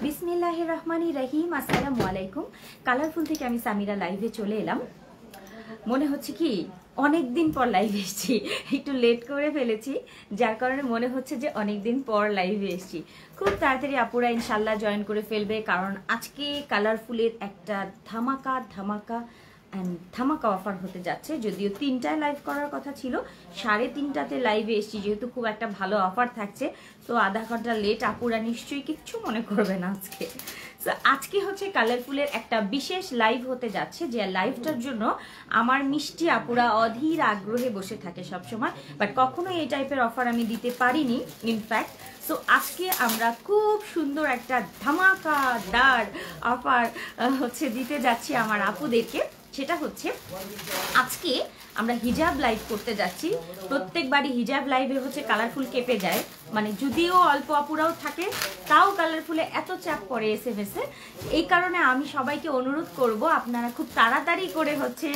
বিসমিল্লাহির রহমানির রহিম। আসসালামু আলাইকুম। কালারফুল থেকে আমি সামিরা লাইভে চলে এলাম। মনে হচ্ছে কি অনেক দিন পর লাইভে এসেছি, একটু লেট করে ফেলেছি, যার কারণে মনে হচ্ছে যে অনেক দিন পর লাইভে এসেছি। খুব তাড়াতাড়ি আপুরা ইনশাল্লাহ জয়েন করে ফেলবে, কারণ আজকে কালারফুলের একটা ধামাকা অফার হতে যাচ্ছে। যদিও 3টায় লাইভ করার কথা ছিল, 3:30টাতে লাইভে এসেছি, যেহেতু খুব একটা ভালো অফার থাকছে। তো আধা ঘন্টা লেট, আপুরা নিশ্চয়ই কিচ্ছু মনে করবে না আজকে। তো আজকে হচ্ছে কালারফুলের একটা বিশেষ লাইভ হতে যাচ্ছে, যে লাইভটার জন্য আমার মিষ্টি আপুরা অধীর আগ্রহে বসে থাকে সবসময়, বাট কখনোই এই টাইপের অফার আমি দিতে পারিনি ইনফ্যাক্ট। সো আজকে আমরা খুব সুন্দর একটা ধামাকাদার অফার হচ্ছে দিতে যাচ্ছি আমার আপুদেরকে। সেটা হচ্ছে আজকে আমরা হিজাব লাইভ করতে যাচ্ছি। প্রত্যেকবারই হিজাব লাইভে হচ্ছে কালারফুল কেঁপে যায়, মানে যদিও অল্প আপুরাও থাকে তাও কালারফুলে এত চাপ পড়ে SMS এ। এই কারণে আমি সবাইকে অনুরোধ করব, আপনারা খুব তাড়াতাড়ি করে হচ্ছে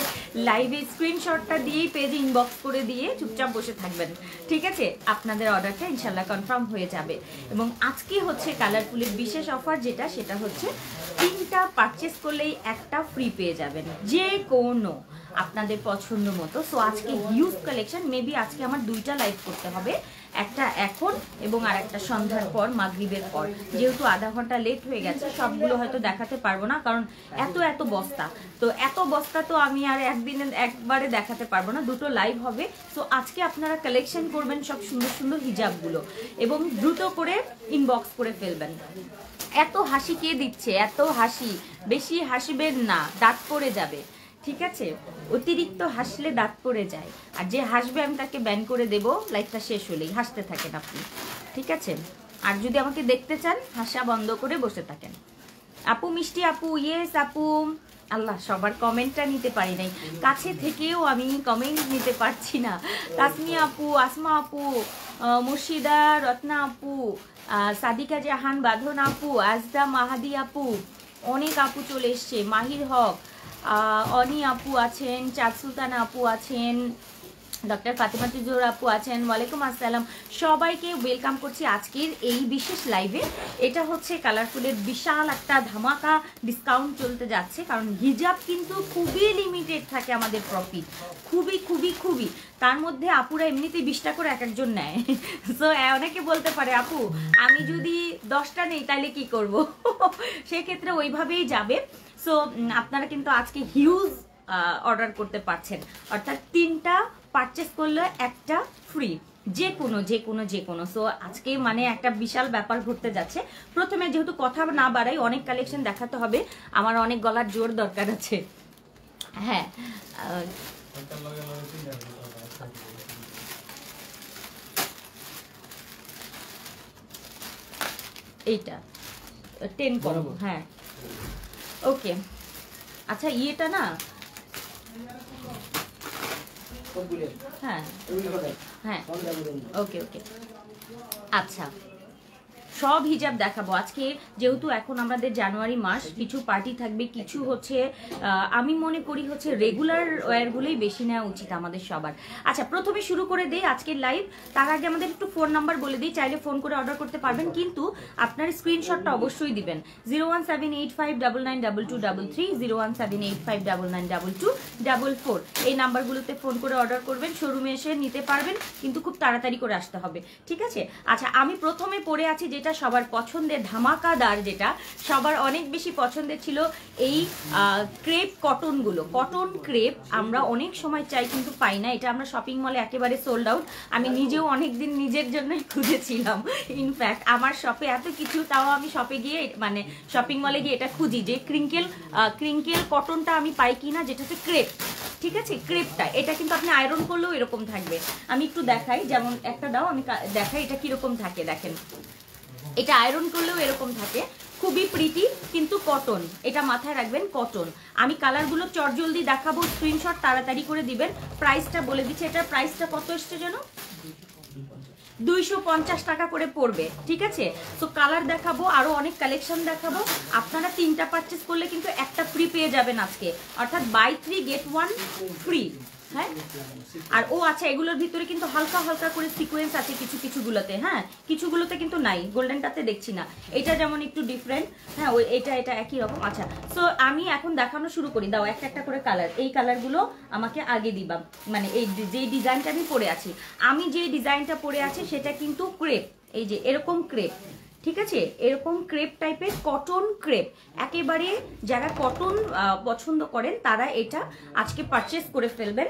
লাইভে স্ক্রিনশটটা দিয়েই পেজে ইনবক্স করে দিয়ে চুপচাপ বসে থাকবেন, ঠিক আছে? আপনাদের অর্ডারটা ইনশাল্লাহ কনফার্ম হয়ে যাবে। এবং আজকে হচ্ছে কালারফুলের বিশেষ অফার যেটা, সেটা হচ্ছে 3টা পারচেস করলেই একটা ফ্রি পেয়ে যাবেন, যে কোনো আপনাদের পছন্দ মতো। সো আজকে হিউজ কালেকশন। মেবি আজকে আমার 2টা লাইভ করতে হবে, একটা এখন এবং আর একটা সন্ধ্যার পর, মাগরিবের পর। যেহেতু আধা ঘন্টা লেট হয়ে গেছে, সবগুলো হয়তো দেখাতে পারবো না, কারণ এত বস্তা। তো এত বস্তা তো আমি আর একবারে দেখাতে পারবো না, 2টো লাইভ হবে। সো আজকে আপনারা কালেকশন করবেন সব সুন্দর সুন্দর হিজাবগুলো এবং দ্রুত করে ইনবক্স করে ফেলবেন। এত হাসি কে দিচ্ছে? এত হাসি বেশি হাসবেন না, দাঁত পড়ে যাবে, ঠিক আছে? অতিরিক্ত হাসলে দাঁত পড়ে যায়, আর যে হাসবে আমি তাকে ব্যান করে দেব লাইভটা শেষ হলেই। হাসতে থাকেন আপনি, ঠিক আছে? আর যদি আমাকে দেখতে চান, হাসা বন্ধ করে বসে থাকেন। আপু মিষ্টি আপু, ইয়েস আপু। আল্লাহ, সবার কমেন্টটা নিতে পারি নাই, কাছে থেকেও আমি কমেন্ট নিতে পারছি না। তাসমিয়া আপু, আসমা আপু, মুর্শিদা, রত্না আপু, সাদিকা জাহান বাঁধন আপু, আজদা মাহাদি আপু, অনেক আপু চলে এসছে, মাহির হক, অনি আপু আছেন, চাঁদ সুলতান আপু আছেন, ডক্টর ফাতেমা তুজোর আপু আছেন। ওয়ালাইকুম আসসালাম। সবাইকে ওয়েলকাম করছি আজকের এই বিশেষ লাইভে। এটা হচ্ছে কালারফুলের বিশাল একটা ধামাকা ডিসকাউন্ট চলতে যাচ্ছে, কারণ হিজাব কিন্তু খুবই লিমিটেড থাকে আমাদের প্রফিট, খুবই। তার মধ্যে আপুরা এমনিতেই 20টা করে এক একজন নেয়। সো অনেকে বলতে পারে, আপু আমি যদি 10টা নেই তাহলে কি করব? সেক্ষেত্রে ওইভাবেই যাবে। সো আপনারা কিন্তু আজকে হিউজ অর্ডার করতে পারছেন, অর্থাৎ 3টা পারচেস করলে একটা ফ্রি, যে কোনো। সো আজকে মানে একটা বিশাল ব্যাপার ঘটতে যাচ্ছে। প্রথমে যেহেতু কথা না বাড়াই, অনেক কালেকশন দেখাতে হবে, আমার অনেক গলার জোর দরকার আছে। হ্যাঁ, এইটা 10 কম। হ্যাঁ, ওকে। আচ্ছা, ইয়েটা না, হ্যাঁ ওকে। আচ্ছা, সব হিজাব দেখাবো আজকে। যেহেতু এখন আমাদের জানুয়ারি মাস, কিছু পার্টি থাকবে, কিছু হচ্ছে আমি মনে করি হচ্ছে রেগুলার ওয়্যারগুলোই বেশি নেওয়া উচিত আমাদের সবার। আচ্ছা, প্রথমে শুরু করে দেই আজকের লাইভ। তার আগে আমাদের একটু ফোন নাম্বার বলে দিই, চাইলে ফোন করে অর্ডার করতে পারবেন, কিন্তু আপনার স্ক্রিনশটটা অবশ্যই দিবেন। 01785992233, 01785992244, এই নাম্বারগুলোতে ফোন করে অর্ডার করবেন। শোরুমে এসে নিতে পারবেন, কিন্তু খুব তাড়াতাড়ি করে আসতে হবে, ঠিক আছে? আচ্ছা, আমি প্রথমে পড়ে আছি যেটা সবার পছন্দের, ধামাকাদার, যেটা সবার অনেক বেশি পছন্দের ছিল, এই ক্রেপ কটনগুলো। কটন ক্রেপ আমরা অনেক সময় চাই কিন্তু পাই না। এটা আমরা শপিং মলে একেবারে সোল্ড আউট। আমি নিজেও অনেকদিন নিজের জন্যই খুঁজেছিলাম। ইনফ্যাক্ট আমার শপে এত কিছু, তাও আমি শপে গিয়ে মানে শপিং মলে গিয়ে এটা খুঁজি যে ক্রিঙ্কেল কটনটা আমি পাই কিনা, যেটা হচ্ছে ক্রেপ, ঠিক আছে? ক্রেপটা, এটা কিন্তু আপনি আয়রন করলেও এরকম থাকবে। আমি একটু দেখাই, যেমন একটা দাও, আমি দেখাই এটা কিরকম থাকে। দেখেন, এটা আয়রন করলেও এরকম থাকে, খুবই প্রিটি, কিন্তু কটন। এটা মাথায় রাখবেন, কটন। আমি কালারগুলো চটজলদি দেখাবো, স্ক্রিনশট তাড়াতাড়ি করে দিবেন। প্রাইসটা বলে দিচ্ছি, এটার প্রাইসটা কত এসছে যেন, 250 টাকা করে পড়বে, ঠিক আছে? তো কালার দেখাবো, আরো অনেক কালেকশন দেখাবো। আপনারা 3টা পারচেস করলে কিন্তু একটা ফ্রি পেয়ে যাবেন আজকে, অর্থাৎ বাই 3 get 1 ফ্রি। হ্যাঁ আর ও আচ্ছা এগুলোর ভিতরে কিন্তু হালকা হালকা করে সিকোয়েন্স আছে কিছু কিছুগুলোতে, হ্যাঁ কিছুগুলোতে কিন্তু নাই, গোল্ডেনটাতে দেখছি না, এটা যেমন একটু ডিফারেন্ট, হ্যাঁ ওই এটা একই রকম। আচ্ছা সো আমি এখন দেখানো শুরু করি, দাও একটা একটা করে কালার, এই কালারগুলো আমাকে আগে দিবা, মানে এই যে ডিজাইনটা আমি পরে আছি, আমি যে ডিজাইনটা পরে আছি সেটা কিন্তু ক্রেপ, এই যে এরকম ক্রেপ, ঠিক আছে এরকম ক্রেপ টাইপের কটন ক্রেপ, একেবারে যারা কটন পছন্দ করেন তারা এটা আজকে পারচেস করে ফেলবেন।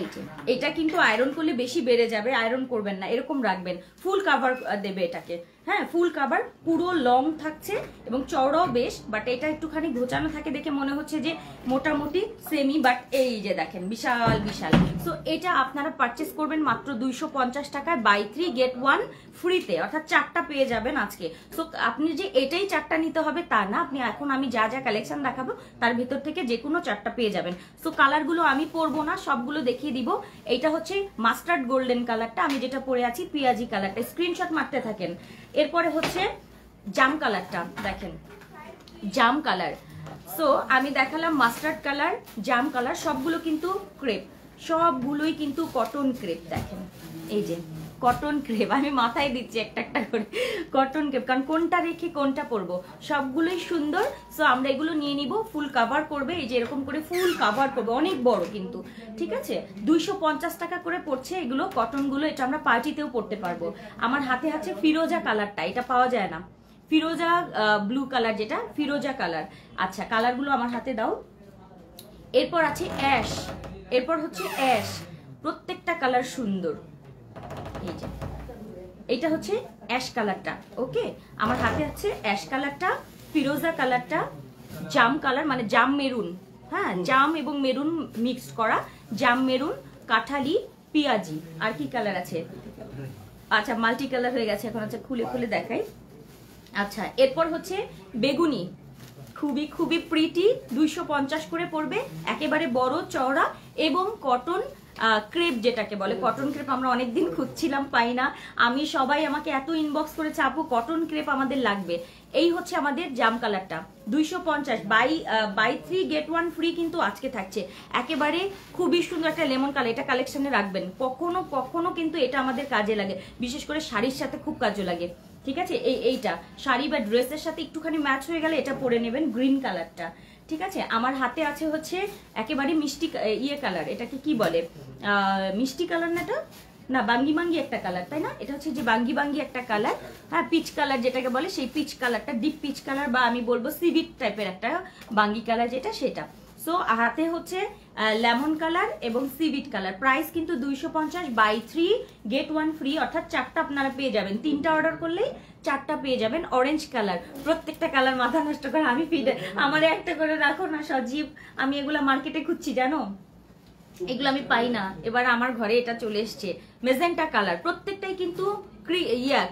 এই যে এটা কিন্তু আয়রন করলে বেশি বেড়ে যাবে, আয়রন করবেন না, এরকম রাখবেন, ফুল কাভার দেবে এটাকে, হ্যাঁ ফুল কাভার, পুরো লং থাকছে এবং চওড়াও বেশ, বাট এটা একটুখানি ঘোচানো থাকে দেখে মনে হচ্ছে যে মোটামুটি সেমি, বাট এই যে দেখেন বিশাল বিশাল। সো এটা আপনারা পারচেস করবেন মাত্র 250 টাকায়, বাই 3 গেট 1 ফ্রিতে, অর্থাৎ 4টা পেয়ে যাবেন আজকে। সো আপনি যে এটাই 4টা নিতে হবে তা না, আপনি এখন আমি যা যা কালেকশন দেখাবো তার ভিতর থেকে যে কোনো 4টা পেয়ে যাবেন। সো কালারগুলো আমি পরবো না, সবগুলো দেখিয়ে দিব। এইটা হচ্ছে মাস্টার্ড গোল্ডেন কালারটা, আমি যেটা পরে আছি পিয়াজি কালারটা, স্ক্রিনশট মারতে থাকেন। এরপরে হচ্ছে জাম কালারটা, দেখেন জাম কালার। সো আমি দেখালাম মাস্টার্ড কালার, জাম কালার, সবগুলো কিন্তু ক্রেপ, সবগুলোই কিন্তু কটন ক্রেপ, দেখেন এই যে কটন ক্রেপ, আমি মাথায় দিচ্ছি একটা একটা করে কটন ক্রেপ, কারণ কোনটা রেখে কোনটা পরবো, সবগুলোই সুন্দর। সো আমরা এগুলো নিয়ে নিব, ফুল কাভার করবে, এই যে এরকম করে ফুল কাভার করবে, অনেক বড় কিন্তু, ঠিক আছে 250 টাকা করে পড়ছে এগুলো কটনগুলো, এটা আমরা পার্টিতেও পরতে পারবো। আমার হাতে আছে ফিরোজা কালারটা, এটা পাওয়া যায় না, ফিরোজা ব্লু কালার, যেটা ফিরোজা কালার। আচ্ছা কালারগুলো আমার হাতে দাও। এরপর আছে অ্যাশ, এরপর হচ্ছে অ্যাশ, প্রত্যেকটা কালার সুন্দর, এই যে এটা হচ্ছে অ্যাশ কালারটা, ওকে আমার হাতে আছে অ্যাশ কালারটা, ফিরোজা কালারটা, জাম কালার মানে জাম মেরুন, হ্যাঁ জাম এবং মেরুন মিক্সড করা, জাম মেরুন, কাঠালি, পিয়াজি, আর কি কালার আছে, আচ্ছা মাল্টি কালার হয়ে গেছে এখন, আচ্ছা খুলে খুলে দেখাই। আচ্ছা এরপর হচ্ছে বেগুনি, খুবই খুবই প্রিটি, 250 করে পড়বে, একেবারে বড় চওড়া এবং কটন ক্রেপ, যেটাকে বলে কটন ক্রেপ, আমরা অনেকদিন খুঁজছিলাম পাই না, আমি সবাই আমাকে এত ইনবক্স করেছে আপু কটন ক্রেপ আমাদের লাগবে। এই হচ্ছে আমাদের জাম কালারটা, 250, বাই 3 গেট 1 ফ্রি কিন্তু আজকে থাকছে, একেবারে খুবই সুন্দর একটা লেমন কালার, এটা কালেকশনে রাখবেন, কখনো কখনো কিন্তু এটা আমাদের কাজে লাগে, বিশেষ করে শাড়ির সাথে খুব কাজে লাগে, ঠিক আছে এইটা শাড়ি বা ড্রেসের সাথে একটুখানি ম্যাচ হয়ে গেলে এটা পরে নেবেন, গ্রিন কালারটা, ঠিক আছে। আমার হাতে আছে হচ্ছে একেবারে মিষ্টি ইয়ে কালার, এটাকে কি বলে মিষ্টি কালার না, এটা না বাঙ্গি বাঙ্গি একটা কালার, তাই না, এটা হচ্ছে যে বাঙ্গি বাঙ্গি একটা কালার, হ্যাঁ পিচ কালার যেটাকে বলে, সেই পিচ কালারটা, ডিপ পিচ কালার বা আমি বলবো সিভিট টাইপের একটা বাঙ্গি কালার যেটা, সেটা। সো হাতে হচ্ছে লেমন কালার এবং সিভিট কালার, প্রাইস কিন্তু 250, বাই 3 গেট 1 ফ্রি, অর্থাৎ 4টা আপনারা পেয়ে যাবেন, 3টা অর্ডার করলেই 4টা পেয়ে যাবেন। অরেঞ্জ কালার, প্রত্যেকটা কালার মাথা নষ্ট করে আমি ফিডে আমার একটা করে রাখো না সজীব, আমি এগুলা মার্কেটে খুঁজছি জানো, এগুলো আমি পাই না, এবার আমার ঘরে এটা চলে এসছে। মেজেন্টা কালার, প্রত্যেকটাই কিন্তু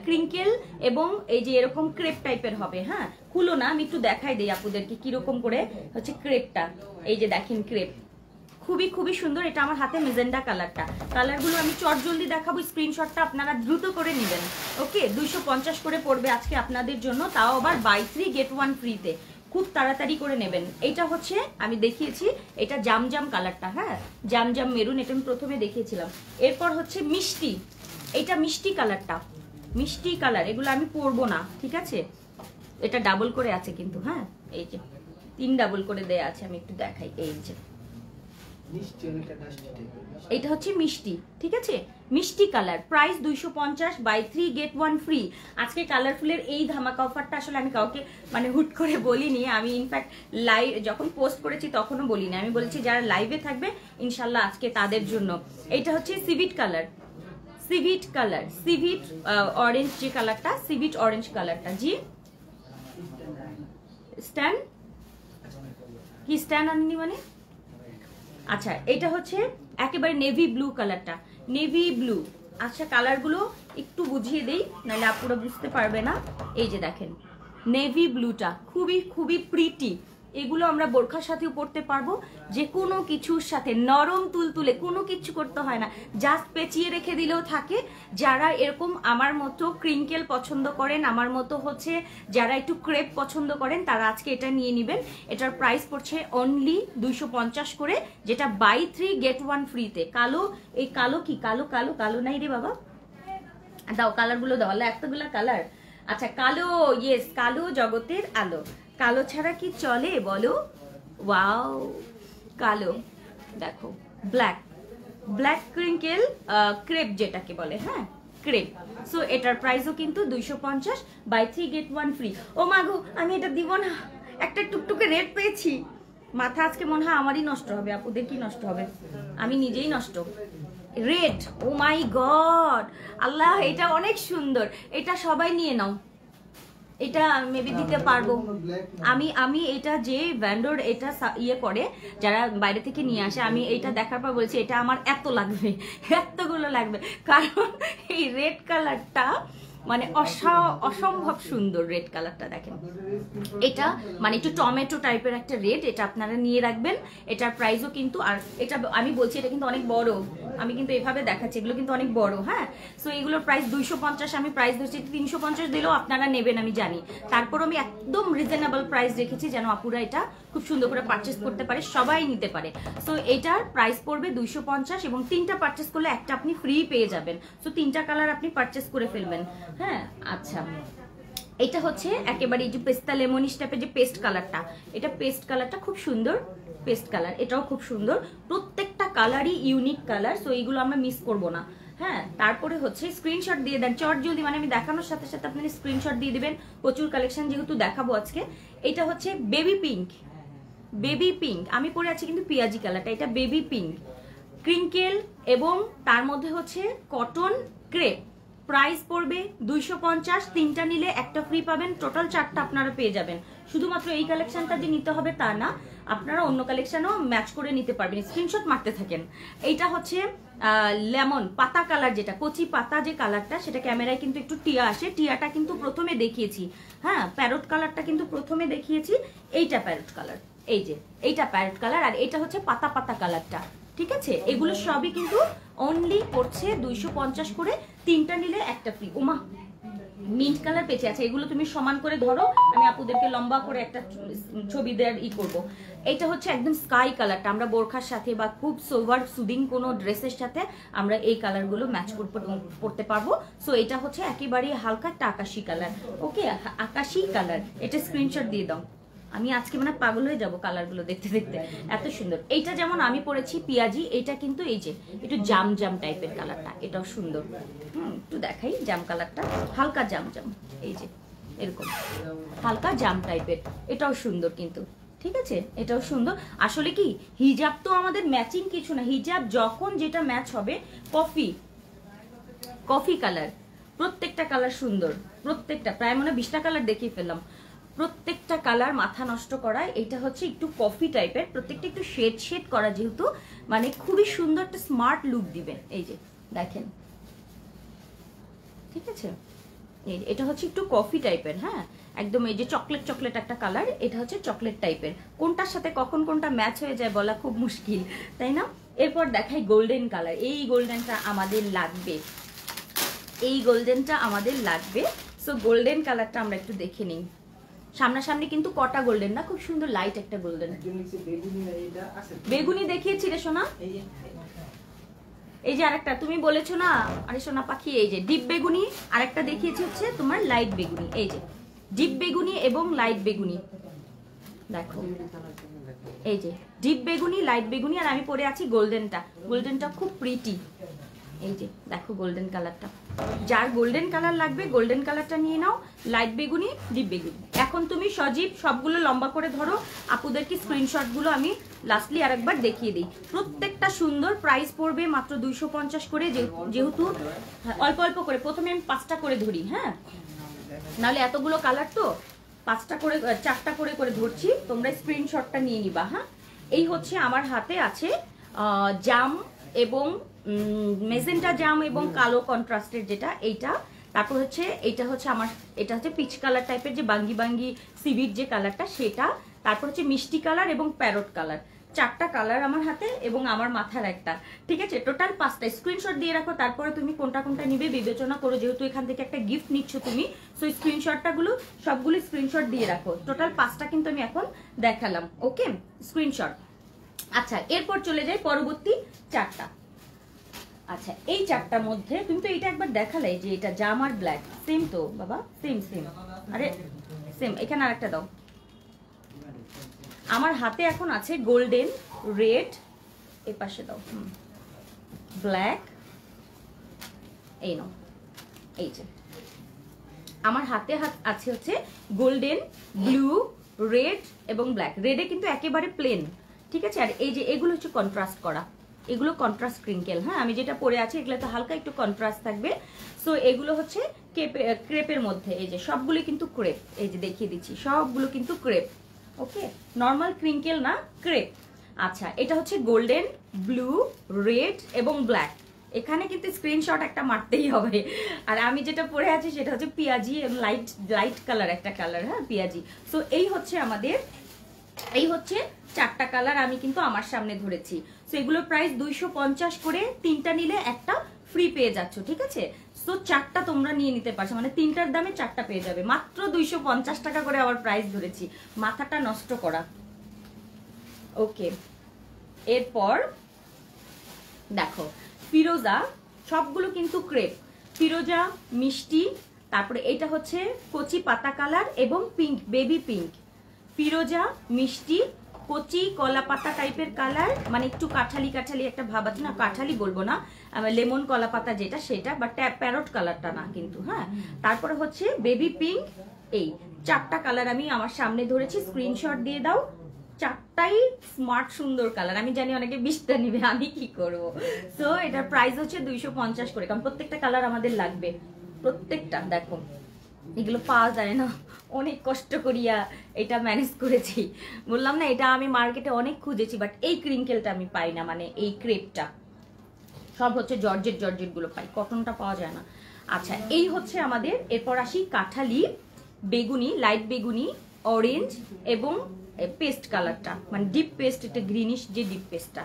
ক্রিঙ্কেল এবং এই যে এরকম ক্রেপ টাইপের হবে, হ্যাঁ খুলো না, আমি একটু দেখাই দিই আপুদেরকে কিরকম করে হচ্ছে ক্রেপটা, এই যে দেখেন ক্রেপ, খুবই খুবই সুন্দর, এটা আমার হাতে মেজেন্ডা কালারটা, কালারগুলো আমি চটজলদি দেখাবো, স্ক্রিনশটটা আপনারা দ্রুত করে নেবেন, ওকে 250 করে পড়বে আজকে আপনাদের জন্য, তাও আবার বাই 3 গেট 1 ফ্রিতে, খুব তাড়াতাড়ি করে নেবেন। এটা হচ্ছে আমি দেখিয়েছি, এটা জাম জাম কালারটা, হ্যাঁ জাম জাম মেরুন, এটা আমি প্রথমে দেখিয়েছিলাম। এরপর হচ্ছে মিষ্টি, এটা মিষ্টি কালারটা, মিষ্টি কালার, এগুলো আমি পরবো না, ঠিক আছে এটা ডাবল করে আছে কিন্তু, হ্যাঁ এই যে 3 ডাবল করে দেয়া আছে, আমি একটু দেখাই, এই যে এটা হচ্ছে মিষ্টি, ঠিক আছে মিষ্টি colour, price 250, buy 3 get 1 free. আজকে কালারফুলের এই ধামাকা অফারটা আসলে আমি কাউকে মানে হুট করে বলিনি, আমি ইনফ্যাক্ট লাইভ যখন পোস্ট করেছি তখনও বলিনি, আমি বলেছি যারা লাইভে থাকবে ইনশাল্লাহ আজকে তাদের জন্য। এটা হচ্ছে সিভিট কালার, সিভিট কালার, সিভিট অরেঞ্জ যে কালারটা, সিভিট অরেঞ্জ কালারটা, জি স্ট্যান্ড কি স্ট্যান্ড আননি মানে, আচ্ছা এটা হচ্ছে একেবারে নেভি ব্লু কালারটা, নেভি ব্লু। আচ্ছা কালারগুলো একটু বুঝিয়ে দেই নাহলে আপুরা বুঝতে পারবে না, এই যে দেখেন নেভি ব্লুটা খুবই খুবই প্রিটি, এগুলো আমরা বোরখার সাথেও পরতে পারবো, যে কোনো কিছুর সাথে নরম তুলতুলে, কোনো কিছু করতে হয় না, জাস্ট পেঁচিয়ে রেখে দিলেও থাকে। যারা এরকম আমার মতো ক্রিঙ্কেল পছন্দ করেন, আমার মতো হচ্ছে যারা একটু ক্রেপ পছন্দ করেন, তারা আজকে এটা নিয়ে নেবেন। এটার প্রাইস পড়ছে অনলি 250 করে, যেটা বাই 3 গেট 1 ফ্রিতে। কালো, এই কালো কি কালো কালো কালো নাই রে বাবা, দাও কালারগুলো দাও, এতগুলা কালার। আচ্ছা কালো, ইয়েস কালো জগতের আলো, কালো ছাড়া কি চলে বলো? ওয়াও কালো, দেখো ব্ল্যাক, ব্ল্যাক ক্রিঙ্কেল ক্রেপ যেটাকে বলে, হ্যাঁ ক্রেপ। সো এটার প্রাইসও কিন্তু 250, বাই 3 গেট 1 ফ্রি। ও মাগো আমি এটা দিব না, একটা টুকটুকে রেট পেয়েছি, মাথা আজকে মনে হয় আমারই নষ্ট হবে, আপুদের কি নষ্ট হবে, আমি নিজেই নষ্ট। রেড, ও মাই গড, আল্লাহ এটা অনেক সুন্দর, এটা সবাই নিয়ে নাও, এটা মেবি দিতে পারবো আমি এটা যে ভ্যান্ডোর এটা ইয়ে করে, যারা বাইরে থেকে নিয়ে আসে, আমি এটা দেখার পর বলছি এটা আমার এত লাগবে, এতগুলো লাগবে, কারণ এই রেড কালারটা মানে অসম্ভব সুন্দর। রেড কালারটা দেখেন, এটা মানে একটু টমেটো টাইপের একটা রেড, এটা আপনারা নিয়ে রাখবেন। এটার প্রাইসও কিন্তু, আর এটা আমি বলছি এটা কিন্তু অনেক বড়, আমি কিন্তু এভাবে দেখাচ্ছি, এগুলো কিন্তু অনেক বড়, হ্যাঁ। সো এগুলোর প্রাইস 250, আমি প্রাইস ধরছি 350 দিলেও আপনারা নেবেন আমি জানি, তারপর আমি একদম রিজনেবল প্রাইস রেখেছি যেন আপুরা এটা খুব সুন্দর করে পারচেস করতে পারে, সবাই নিতে পারে। সো এটার প্রাইস পড়বে 250, এবং 3টা পারচেস করলে একটা আপনি ফ্রি পেয়ে যাবেন। সো 3টা কালার আপনি পারচেস করে ফেলবেন, হ্যাঁ। আচ্ছা এটা হচ্ছে একেবারে এই যে পেস্তা লেমনিশ টাইপের যে পেস্ট কালারটা, এটা পেস্ট কালারটা খুব সুন্দর, পেস্ট কালার এটাও খুব সুন্দর, প্রত্যেকটা কালারই ইউনিক কালার। সো এইগুলো আমরা মিস করব না, হ্যাঁ। তারপরে হচ্ছে স্ক্রিনশট দিয়ে দেন চট জলদি, মানে আমি দেখানোর সাথে সাথে আপনারা স্ক্রিনশট দিয়ে দিবেন, প্রচুর কালেকশন যেহেতু দেখাবো আজকে। এটা হচ্ছে বেবি পিঙ্ক, বেবি পিঙ্ক আমি পরে আছি কিন্তু পেঁয়াজি কালারটা, এটা বেবি পিঙ্ক ক্রিঙ্কেল, এবং তার মধ্যে হচ্ছে কটন ক্রেপ। প্রাইস পড়বে 250, 3টা নিলে একটা ফ্রি পাবেন, টোটাল 4টা আপনারা পেয়ে যাবেন। শুধুমাত্র এই কালেকশনটা যে নিতে হবে তা না, আপনারা অন্য কালেকশনও ম্যাচ করে নিতে পারবেন, স্ক্রিনশট মারতে থাকেন। এইটা হচ্ছে লেমন পাতা কালার, যেটা কচি পাতা যে কালারটা, সেটা ক্যামেরায় কিন্তু একটু টিয়া আসে, টিয়াটা কিন্তু প্রথমে দেখিয়েছি, হ্যাঁ। প্যারট কালারটা কিন্তু প্রথমে দেখিয়েছি, এইটা প্যারট কালার, এই যে এইটা প্যারট কালার, আর এটা হচ্ছে পাতা পাতা কালারটা, ঠিক আছে। এগুলো সবই কিন্তু অনলি পড়ছে 250 করে, 3টা নিলে একটা ফ্রি। ওমা মিন্ট কালার পেঁচে আছে, এগুলো তুমি সমান করে ধরো, আমি আপুদেরকে লম্বা করে একটা ছবি দেওয়ার করবো। এটা হচ্ছে একদম স্কাই কালারটা, আমরা বোরখার সাথে বা খুব সোভার সুদিং কোনো ড্রেসের সাথে আমরা এই কালারগুলো ম্যাচ করতে পারবো। সো এটা হচ্ছে একেবারেই হালকা একটা আকাশি কালার, ওকে আকাশি কালার, এটা স্ক্রিনশট দিয়ে দাও। আমি আজকে মানে পাগল হয়ে যাবো কালারগুলো দেখতে দেখতে, এত সুন্দর। এইটা যেমন আমি পরেছি পেঁয়াজি, এইটা কিন্তু এই যে একটু জাম জাম টাইপের কালারটা, এটাও সুন্দর। একটু দেখাই জাম কালারটা, হালকা জাম জাম, এই যে এরকম হালকা জাম টাইপের, এটাও সুন্দর কিন্তু, ঠিক আছে এটাও সুন্দর। আসলে কি হিজাব তো আমাদের ম্যাচিং কিছু না, হিজাব যখন যেটা ম্যাচ হবে, কফি কফি কালার, প্রত্যেকটা কালার সুন্দর, প্রত্যেকটা প্রায় মনে 20টা কালার দেখিয়ে ফেললাম, প্রত্যেকটা কালার মাথা নষ্ট করায়। এটা হচ্ছে একটু কফি টাইপের, প্রত্যেকটা একটু শেড শেড করা, যেহেতু মানে খুবই সুন্দর একটা স্মার্ট লুক দিবে, এই যে দেখেন, ঠিক আছে। এটা হচ্ছে একটু কফি টাইপের, হ্যাঁ একদম এই যে চকলেট চকলেট একটা কালার, এটা হচ্ছে চকলেট টাইপের। কোনটার সাথে কখন কোনটা ম্যাচ হয়ে যায় বলা খুব মুশকিল, তাই না। এরপর দেখাই গোল্ডেন কালার, এই গোল্ডেনটা আমাদের লাগবে, এই গোল্ডেনটা আমাদের লাগবে। সো গোল্ডেন কালারটা আমরা একটু দেখে নিই, সামনাসামনি কিন্তু কটা গোল্ডেন না, খুব সুন্দর লাইট একটা গোল্ডেন। বেগুনি দেখিয়েছি রে সোনা, এই যে আরেকটা তুমি বলেছো না, আরে সোনা পাখি, এই যে ডিপ বেগুনি, আরেকটা দেখিয়েছি হচ্ছে তোমার লাইট বেগুনি, এই যে ডিপ বেগুনি এবং লাইট বেগুনি, দেখো এই যে ডিপ বেগুনি লাইট বেগুনি, আর আমি পরে আছি গোল্ডেনটা, গোল্ডেনটা খুব প্রিটি, এই যে দেখো গোল্ডেন কালারটা। যার গোল্ডেন কালার লাগবে গোল্ডেন কালারটা নিয়ে নাও, লাইট বেগুনি ডিপ বেগুনি। এখন তুমি সজীব সবগুলো লম্বা করে ধরো, আপুদেরকে স্ক্রিনশটগুলো আমি লাস্টলি আরেকবার দেখিয়ে দিই। প্রত্যেকটা সুন্দর, প্রাইস পড়বে মাত্র 250 করে, যেহেতু অল্প অল্প করে, প্রথমে আমি 5টা করে ধরি, হ্যাঁ নাহলে এতগুলো কালার তো 5টা করে 4টা করে করে ধরছি, তোমরা স্ক্রিনশটটা নিয়ে নিবা, হ্যাঁ। এই হচ্ছে আমার হাতে আছে জাম এবং মেজেন্টা জাম এবং কালো কন্ট্রাস্টের যেটা, এইটা। তারপর হচ্ছে এটা হচ্ছে আমার, এটা হচ্ছে পিচ কালার টাইপের যে বাঙ্গি বাঙ্গি সিভির যে কালারটা সেটা। তারপর হচ্ছে মিষ্টি কালার এবং প্যারট কালার, 4টা কালার আমার হাতে এবং আমার মাথার একটা, ঠিক আছে? টোটাল 5টা। স্ক্রিনশট দিয়ে রাখো, তারপরে তুমি কোনটা কোনটা নিবে বিবেচনা করো, যেহেতু এখান থেকে একটা গিফট নিচ্ছ তুমি, সো স্ক্রিনশটটাগুলো সবগুলো স্ক্রিনশট দিয়ে রাখো। টোটাল 5টা কিন্তু আমি এখন দেখালাম, ওকে? স্ক্রিনশট। আচ্ছা, এরপর চলে যাই পরবর্তী 4টা। আচ্ছা, এই 4টার মধ্যে তুমি তো এটা একবার দেখালে যে এটা জাম আর ব্ল্যাক, সেম তো বাবা, সেম সেম, আরে সেম। এখানে আরেকটা দাও। আমার হাতে এখন আছে গোল্ডেন, রেড, এই পাশে দাও, ব্ল্যাক, এই নাও, এই যে আমার হাতে আছে হচ্ছে গোল্ডেন, ব্লু, রেড এবং ব্ল্যাক। রেডে কিন্তু একেবারে প্লেন, ঠিক আছে? আর এই যে এগুলো হচ্ছে কন্ট্রাস্ট করা, এগুলো কন্ট্রাস্ট ক্রিঙ্কেল, হ্যাঁ? আমি যেটা পরে আছি এগুলো তো হালকা একটু কন্ট্রাস্ট থাকবে। সো এগুলো হচ্ছে ক্রেপের মধ্যে, এই যে সবগুলো কিন্তু ক্রেপ, এই যে দেখিয়ে দিচ্ছি সবগুলো কিন্তু ক্রেপ, ওকে? নর্মাল ক্রিঙ্কেল না, ক্রেপ। আচ্ছা, এটা হচ্ছে গোল্ডেন, ব্লু, রেড এবং ব্ল্যাক। এখানে কিন্তু স্ক্রিনশট একটা মারতেই হবে। আর আমি যেটা পরে আছি সেটা হচ্ছে পিয়াজি, লাইট লাইট কালার একটা কালার, হ্যাঁ, পিয়াজি। সো এই হচ্ছে আমাদের, এই হচ্ছে 4টা কালার আমি কিন্তু আমার সামনে ধরেছি। সো এগুলোর প্রাইস 250 করে, 3টা নিলে একটা ফ্রি পেয়ে যাচ্ছ, ঠিক আছে? সো 4টা তোমরা নিয়ে নিতে পারছো, মানে 3টার দামে 4টা পেয়ে যাবে, মাত্র 250 টাকা করে আবার প্রাইস ধরেছি, মাথাটা নষ্ট করা, ওকে? এরপর দেখো ফিরোজা, সবগুলো কিন্তু ক্রেপ, ফিরোজা, মিষ্টি, তারপরে এটা হচ্ছে কচি পাতা কালার এবং পিঙ্ক, বেবি পিঙ্ক, ফিরোজা, মিষ্টি, কচি কলা পাতা টাইপের কালার, মানে একটু কাঠালি কাঠালি একটা ভাব আছে না, কাঠালি বলবো না, লেমন কলা পাতা যেটা সেটা, বাট প্যারট কালারটা না কিন্তু, হ্যাঁ? তারপরে হচ্ছে বেবি পিঙ্ক। এই 4টা কালার আমি আমার সামনে ধরেছি, স্ক্রিনশট দিয়ে দাও। 4টাই স্মার্ট সুন্দর কালার। আমি জানি অনেকে 20টা নিবে, আমি কি করবো? সো এটার প্রাইস হচ্ছে 250 করে, কারণ প্রত্যেকটা কালার আমাদের লাগবে, প্রত্যেকটা। দেখো এগুলো পাওয়া যায় না, অনেক কষ্ট করিয়া এটা ম্যানেজ করেছি, বললাম না এটা আমি মার্কেটে অনেক খুঁজেছি, বাট এই ক্রিঙ্কেলটা আমি পাই না, মানে এই ক্রেপটা। সব হচ্ছে জর্জেট জর্জেট গুলো পাই, কটনটা পাওয়া যায় না। আচ্ছা, এই হচ্ছে আমাদের। এরপর আসি কাঠালি, বেগুনি, লাইট বেগুনি, অরেঞ্জ এবং পেস্ট কালারটা, মানে ডিপ পেস্ট, একটা গ্রিনিশ যে ডিপ পেস্টটা।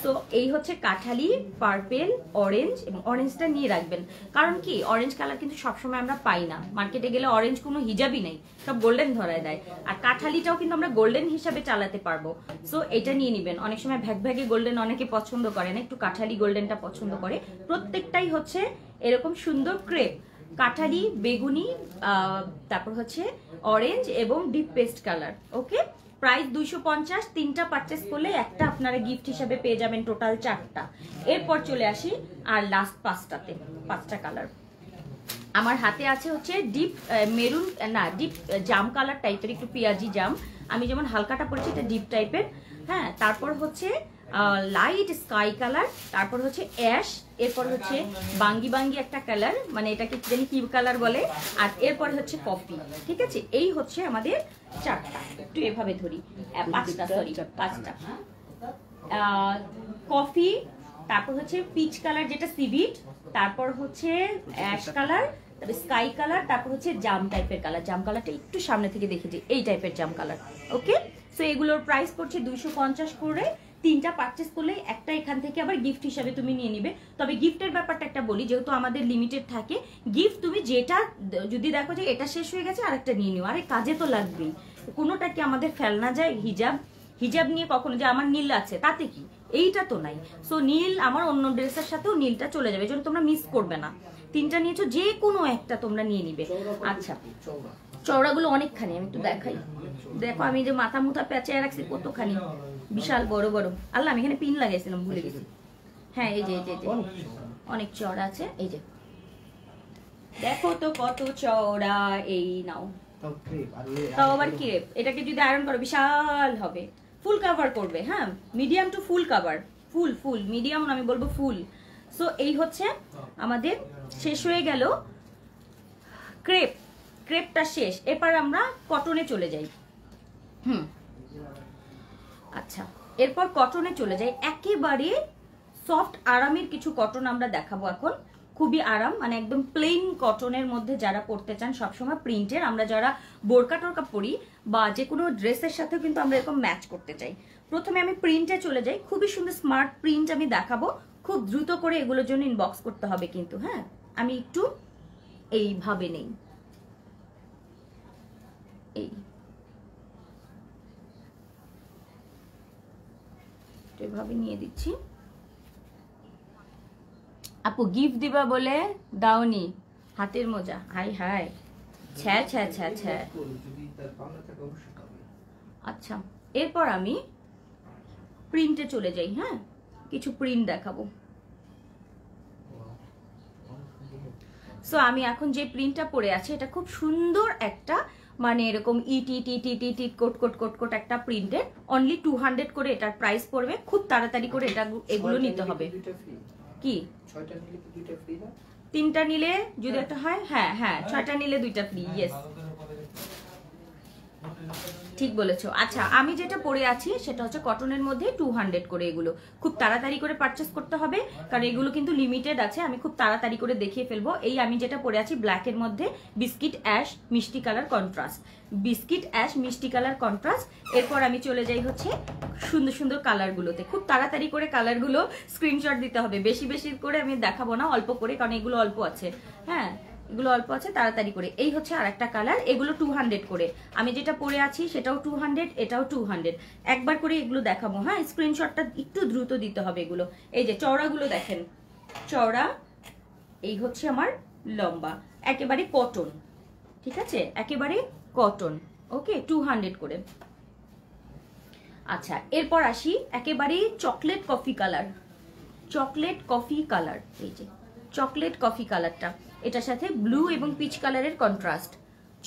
তো এই হচ্ছে কাঠালি, পার্পেল, অরেঞ্জ, এবং অরেঞ্জটা নিয়ে রাখবেন, কারণ কি অরেঞ্জ কালার কিন্তু সবসময় আমরা পাই না, মার্কেটে গেলে অরেঞ্জ কোনো হিজাবই নেই, সব গোল্ডেন ধরায় দেয়। আর কাঠালিটাও কিন্তু আমরা গোল্ডেন হিসাবে চালাতে পারবো, সো এটা নিয়ে নিবেন। অনেক সময় ভ্যাগ ভ্যাগে গোল্ডেন অনেকে পছন্দ করে না, একটু কাঠালি গোল্ডেনটা পছন্দ করে। প্রত্যেকটাই হচ্ছে এরকম সুন্দর ক্রেপ, কাঠালি, বেগুনি, তারপর হচ্ছে অরেঞ্জ এবং ডিপ পেস্ট কালার, ওকে? প্রাইস 250, 3টা পারচেস করলে একটা আপনারা গিফট হিসাবে পেয়ে যাবেন, টোটাল 4টা। এরপর চলে আসি আর লাস্ট 5টাতে, 5টা কালার আমার হাতে আছে হচ্ছে ডিপ মেরুন, না ডিপ জাম কালার টাইপের, একটু পেঁয়াজি জাম। আমি যেমন হালকাটা পরেছি এটা ডিপ টাইপের, হ্যাঁ। তারপর হচ্ছে লাইট স্কাই কালার, তারপর হচ্ছে অ্যাশ, এরপর হচ্ছে বাঙ্গি বাঙ্গি একটা কালার, মানে এটাকে জানি কি কালার বলে, আর এরপর হচ্ছে কফি, ঠিক আছে? এই হচ্ছে আমাদের 4টা, একটু এভাবে ধরি, 5টা, সরি 5টা। কফি, তারপর হচ্ছে পিচ কালার যেটা সিভিট, তারপর হচ্ছে অ্যাশ কালার, তারপর স্কাই কালার, তারপর হচ্ছে জাম টাইপের কালার। জাম কালারটা একটু সামনে থেকে দেখেছি, এই টাইপের জাম কালার, ওকে? সো এগুলোর প্রাইস পড়ছে 250 করে। 3টা পারচেস করলে একটা এখান থেকে আবার গিফট হিসাবে তুমি নিয়ে নিবে। তবে গিফটের ব্যাপারটা একটা বলি, যেহেতু আমাদের লিমিটেড থাকে গিফট, তুমি যেটা যদি দেখো যে এটা শেষ হয়ে গেছে আরেকটা নিয়ে নিও, আরে কাজে তো লাগবেই, কোনোটা কি আমাদের ফেলনা যায়? হিজাব নিয়ে কখনো যে আমার নীল আছে তাতে কি, এইটা তো নাই। সো নীল আমার অন্য ড্রেসের সাথেও নীলটা চলে যাবে, এই জন্য তোমরা মিস করবে না। 3টা নিয়েছো, যে কোনো একটা তোমরা নিয়ে নিবে। আচ্ছা, চওড়াগুলো অনেকখানি, আমি একটু দেখাই। দেখো আমি যে মাথা মুথা পেঁচায় রাখছি কতখানি, বিশাল বড় বড়। আল্লাহ, আমি এখানে পিন লাগাইছিলাম, ভুলে গেছি। হ্যাঁ, এই যে অনেক চওড়া আছে, এই যে দেখো তো কত চওড়া। এই নাও, তাও আবার ক্রেপ। এটাকে যদি আয়রন করো বিশাল হবে, ফুল কভার করবে, হ্যাঁ, medium to full cover, full medium আমি বলবো ফুল। সো এই হচ্ছে আমাদের শেষ হয়ে গেল ক্রেপটা শেষ। এরপর আমরা কটনে চলে যাই। আচ্ছা, এরপর কটনে চলে যাই, একেবারে সফট আরামের কিছু কটন আমরা দেখাবো এখন। খুবই আরাম, মানে একদম প্লেন কটনের মধ্যে যারা পরতে চান সবসময় প্রিন্টের, আমরা যারা বোরকা টোরকা পরি বা যে কোনো ড্রেসের সাথেও কিন্তু আমরা এরকম ম্যাচ করতে চাই। প্রথমে আমি প্রিন্টে চলে যাই, খুবই সুন্দর স্মার্ট প্রিন্ট আমি দেখাবো, খুব দ্রুত করে এগুলোর জন্য ইনবক্স করতে হবে কিন্তু। হ্যাঁ, আমি একটু এইভাবে নেই, এই এভাবে নিয়ে দিচ্ছি। আপু গিফট দিবা বলে দাওনি, হাতের মোজা, হাই হাই, ছ্যা ছ্যা ছ্যা ছ্যা। আচ্ছা, এরপর আমি প্রিন্টে চলে যাই। হ্যাঁ, কিছু প্রিন্ট দেখাবো। সো আমি এখন যে প্রিন্টটা পরে আছি এটা খুব সুন্দর একটা, মানে এরকম ইট ইট ইট ইট ইট ইট কোট কোট কোট কোট একটা প্রিন্টের, অনলি 200 করে এটার প্রাইস পড়বে। খুব তাড়াতাড়ি করে এটা এগুলো নিতে হবে। কি 6টা নিলে কি 2টা ফ্রি না? 3টা নিলে যদি একটা হয়, হ্যাঁ হ্যাঁ 6টা নিলে 2টা ফ্রি। ইয়েস, ঠিক বলেছো। আচ্ছা, আমি যেটা পরে আছি সেটা হচ্ছে কটনের মধ্যে 200 করে। এগুলো খুব তাড়াতাড়ি করে পারচেস করতে হবে, কারণ এগুলো কিন্তু লিমিটেড আছে। আমি খুব তাড়াতাড়ি করে দেখিয়ে ফেলবো। এই আমি যেটা পরে আছি ব্ল্যাকের মধ্যে বিস্কিট অ্যাশ মিষ্টি কালার কন্ট্রাস্ট, বিস্কিট অ্যাশ মিষ্টি কালার কন্ট্রাস্ট। এরপর আমি চলে যাই হচ্ছে সুন্দর সুন্দর কালারগুলোতে। খুব তাড়াতাড়ি করে কালারগুলো স্ক্রিনশট দিতে হবে, বেশি বেশি করে আমি দেখাবো না, অল্প করে, কারণ এগুলো অল্প আছে। হ্যাঁ, এগুলো অল্প আছে, তাড়াতাড়ি করে। এই হচ্ছে আরেকটা কালার, এগুলো 200 করে। আমি যেটা পরে আছি সেটাও 200, এটাও 200। একবার করে এগুলো দেখাবো। হ্যাঁ, স্ক্রিনশটটা একটু দ্রুত দিতে হবে এগুলো। এই যে চওড়াগুলো দেখেন, চওড়া, এই হচ্ছে আমার লম্বা, একেবারে কটন, ঠিক আছে, একেবারে কটন। ওকে, 200 করে। আচ্ছা, এরপর আসি একেবারে chocolate coffee colour, chocolate coffee colour. এই যে চকলেট কফি কালারটা, এটার সাথে ব্লু এবং পিচ কালারের কন্ট্রাস্ট,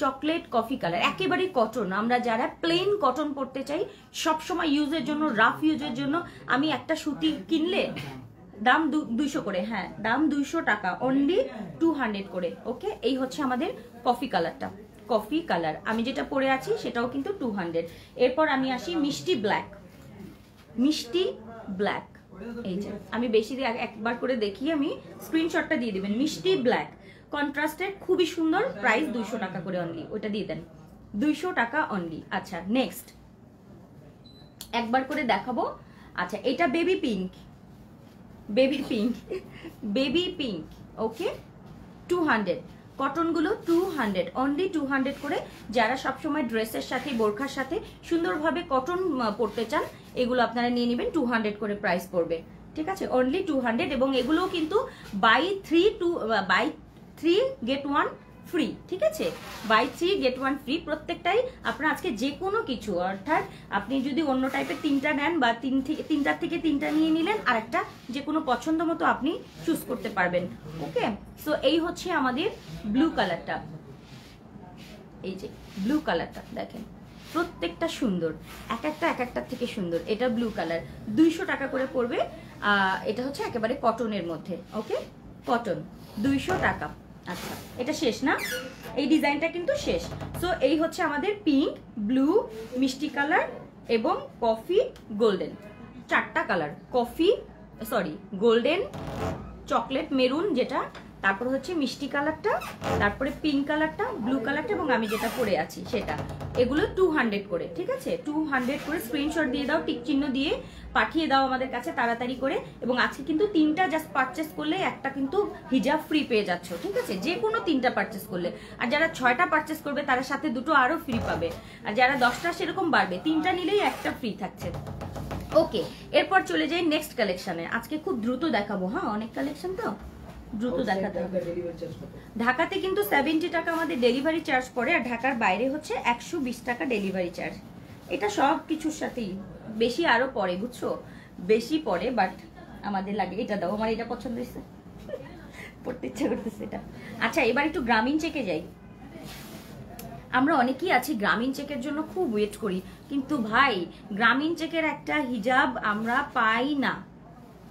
চকলেট কফি কালার, একেবারে কটন। আমরা যারা প্লেন কটন পরতে চাই সব সময় ইউজের জন্য, রাফ ইউজের জন্য, আমি একটা সুতি কিনলে দাম 200 করে। হ্যাঁ, দাম 200 টাকা, অনলি 200 করে। ওকে, এই হচ্ছে আমাদের কফি কালারটা, কফি কালার। আমি যেটা পরে আছি সেটাও কিন্তু 200। এরপর আমি আসি মিষ্টি ব্ল্যাক, মিষ্টি ব্ল্যাক। এই যে আমি বেশি দিয়ে একবার করে দেখি, আমি স্ক্রিনশটটা দিয়ে দিবেন। মিষ্টি ব্ল্যাক কন্ট্রাস্টের, খুবই সুন্দর, প্রাইস 200 টাকা করে অনলি, ওটা দিয়ে দেন, 200 টাকা অনলি। আচ্ছা, নেক্সট একবার করে দেখাবো। আচ্ছা, এটা baby pink, baby pink, baby pink. Okay, 200, কটনগুলো 200, অনলি 200 করে। যারা সবসময় ড্রেসের সাথে বোরখার সাথে সুন্দরভাবে কটন পরতে চান, এগুলো আপনারা নিয়ে নেবেন, 200 করে প্রাইস পড়বে। ঠিক আছে, অনলি 200। এবং এগুলোও কিন্তু বাই 3 গেট 1 ফ্রি। ঠিক আছে, বাই 3 গেট 1 ফ্রি। প্রত্যেকটাই আপনার আজকে যে কোনো কিছু, অর্থাৎ আপনি যদি অন্য টাইপের 3টা নেন বা 3টার থেকে 3টা নিয়ে নিলেন, আর একটা যে কোনো পছন্দ মতো আপনি চুজ করতে পারবেন। ওকে, সো এই হচ্ছে আমাদের ব্লু কালারটা। এই যে ব্লু কালারটা দেখেন, প্রত্যেকটা সুন্দর, এক একটার থেকে সুন্দর। এটা ব্লু কালার, 200 টাকা করে পড়বে। এটা হচ্ছে একেবারে কটনের মধ্যে। ওকে, কটন, 200 টাকা। আচ্ছা, এটা শেষ না, এই ডিজাইনটা কিন্তু শেষ। সো এই হচ্ছে আমাদের পিঙ্ক, ব্লু, মিষ্টি কালার এবং কফি গোল্ডেন, 4টা colour. Coffee, sorry, golden, chocolate maroon যেটা, তারপর হচ্ছে মিষ্টি কালারটা, তারপরে পিঙ্ক কালারটা, ব্লু কালারটা এবং আমি যেটা পরে আছি সেটা। এগুলো 200 করে। ঠিক আছে, 200 করে। স্ক্রিনশট দিয়ে দাও, টিক চিহ্ন দিয়ে পাঠিয়ে দাও আমাদের কাছে তাড়াতাড়ি করে। এবং আজকে কিন্তু 3টা জাস্ট পারচেস করলে একটা কিন্তু হিজাব ফ্রি পেয়ে যাচ্ছ। ঠিক আছে, যে কোনো 3টা পারচেস করলে। আর যারা 6টা পারচেস করবে তার সাথে 2টো আরো ফ্রি পাবে। আর যারা 10টা সেরকম বাড়বে, 3টা নিলেই একটা ফ্রি থাকছে। ওকে, এরপর চলে যাই নেক্সট কালেকশনে। আজকে খুব দ্রুত দেখাবো। হ্যাঁ, অনেক কালেকশন তো, দ্রুত দেখাতে হবে। ঢাকাতে কিন্তু 70 টাকা আমাদের ডেলিভারি চার্জ পড়ে, আর ঢাকার বাইরে হচ্ছে 120 টাকা ডেলিভারি চার্জ। এটা সব কিছুর সাথেই বেশি আরো পড়ে, বুঝছো, বেশি পড়ে, বাট আমাদের লাগে। এটা দাও, আমার এটা পছন্দ হয়েছে, পড়তে ইচ্ছা করতেছে এটা। আচ্ছা, এবার একটু গ্রামীণ চেকে যাই। আমরা অনেকেই আছি গ্রামীণ চেকের জন্য খুব ওয়েট করি, কিন্তু ভাই গ্রামীণ চেকের একটা হিজাব আমরা পাই না,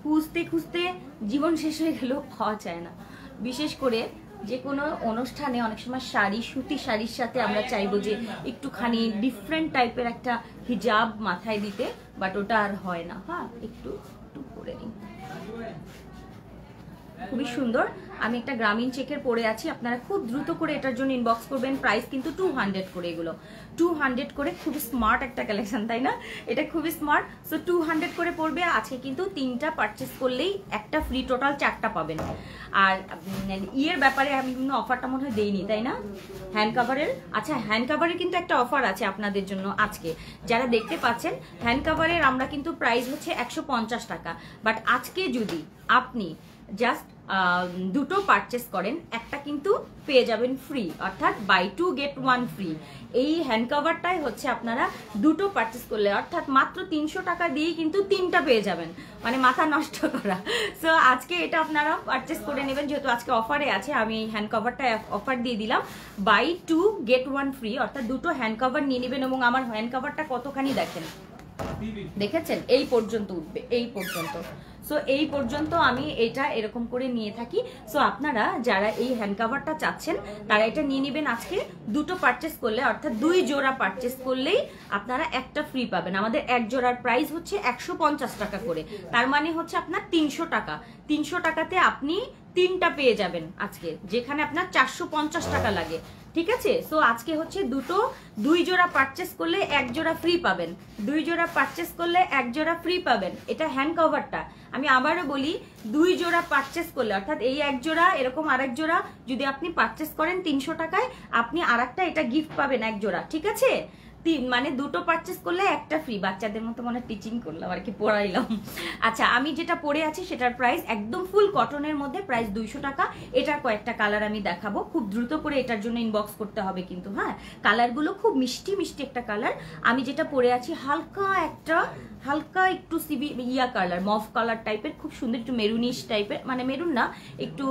খুঁজতে খুঁজতে জীবন শেষ হয়ে গেলেও পাওয়া যায় না। বিশেষ করে যে কোনো অনুষ্ঠানে অনেক সময় শাড়ি, সুতি শাড়ির সাথে আমরা চাইবো যে একটুখানি ডিফারেন্ট টাইপের একটা হিজাব মাথায় দিতে, বাট ওটা আর হয় না। হ্যাঁ, একটু করে নিই। খুবই সুন্দর। আমি একটা গ্রামীণ চেকের পরে আছি, আপনারা খুব দ্রুত করে এটার জন্য ইনবক্স করবেন। প্রাইস কিন্তু 200 করে, এগুলো 200 করে। খুবই স্মার্ট একটা কালেকশন, তাই না? এটা খুবই স্মার্ট। সো 200 করে পড়বে। আজকে কিন্তু 3টা পারচেস করলেই একটা ফ্রি, টোটাল 4টা পাবেন। আর ইয়ের ব্যাপারে আমি কিন্তু অফারটা মনে হয় দেইনি, তাই না? হ্যান্ড কাভারের, আচ্ছা হ্যান্ড কাভারের কিন্তু একটা অফার আছে আপনাদের জন্য আজকে, যারা দেখতে পাচ্ছেন। হ্যান্ড কাভারের আমরা কিন্তু প্রাইস হচ্ছে 150 টাকা, বাট আজকে যদি আপনি জাস্ট দুটো পারচেস করেন, একটা কিন্তু পেয়ে যাবেন ফ্রি, অর্থাৎ বাই 2 get 1 ফ্রি। এই হ্যান্ড কাভারটাই হচ্ছে আপনারা দুটো পারচেস করলে, অর্থাৎ মাত্র 300 টাকা দিয়েই কিন্তু 3টা পেয়ে যাবেন, মানে মাথা নষ্ট করা। সো আজকে এটা আপনারা পারচেস করে নেবেন, যেহেতু আজকে অফারে আছে। আমি এই হ্যান্ড কাভারটা অফার দিয়ে দিলাম, বাই 2 get 1 ফ্রি, অর্থাৎ দুটো হ্যান্ড কাভার নিয়ে নেবেন। এবং আমার হ্যান্ড কাভারটা কতখানি দেখেন, দেখেছেন? এই পর্যন্ত উঠবে, এই পর্যন্ত। সো এই পর্যন্ত আমি এটা এরকম করে নিয়ে থাকি। সো আপনারা যারা এই হ্যান্ড কাভারটা চাচ্ছেন, তারা এটা নিয়ে নেবেন। আজকে দুটো পারচেস করলে, অর্থাৎ 2 জোড়া পারচেস করলেই আপনারা একটা ফ্রি পাবেন। আমাদের এক জোড়ার প্রাইস হচ্ছে 150 টাকা করে, তার মানে হচ্ছে আপনার 300 টাকা। 300 টাকাতে আপনি 3টা পেয়ে যাবেন আজকে, যেখানে আপনার 450 টাকা লাগে। ঠিক আছে? সো আজকে হচ্ছে 2 জোড়া পারচেস করলে 1 জোড়া ফ্রি পাবেন। 2 জোড়া পারচেস করলে 1 জোড়া ফ্রি পাবেন। এটা হ্যান্ড কভারটা। আমি আবারও বলি, 2 জোড়া পারচেস করলে, অর্থাৎ এই 1 জোড়া, এরকম আরেক জোড়া যদি আপনি পারচেস করেন 300 টাকায়, আপনি আরেকটা এটা গিফট পাবেন 1 জোড়া। ঠিক আছে? মানে দুটো পারচেস করলে একটা ফ্রি। বাচ্চাদের মতো মনে টিচিং করলাম আর কি, পড়াইলাম। আচ্ছা, আমি যেটা পরে আছি সেটার প্রাইস একদম ফুল কটনের মধ্যে, প্রাইস 200 টাকা। এটার কয়েকটা কালার আমি দেখাবো, খুব দ্রুত করে এটার জন্য ইনবক্স করতে হবে কিন্তু। হ্যাঁ, কালারগুলো খুব মিষ্টি মিষ্টি একটা কালার। আমি যেটা পরে আছি হালকা একটু সিবি ইয়া কালার, মফ কালার টাইপের, খুব সুন্দর, একটু মেরুনিশ টাইপের, মানে মেরুন না, একটু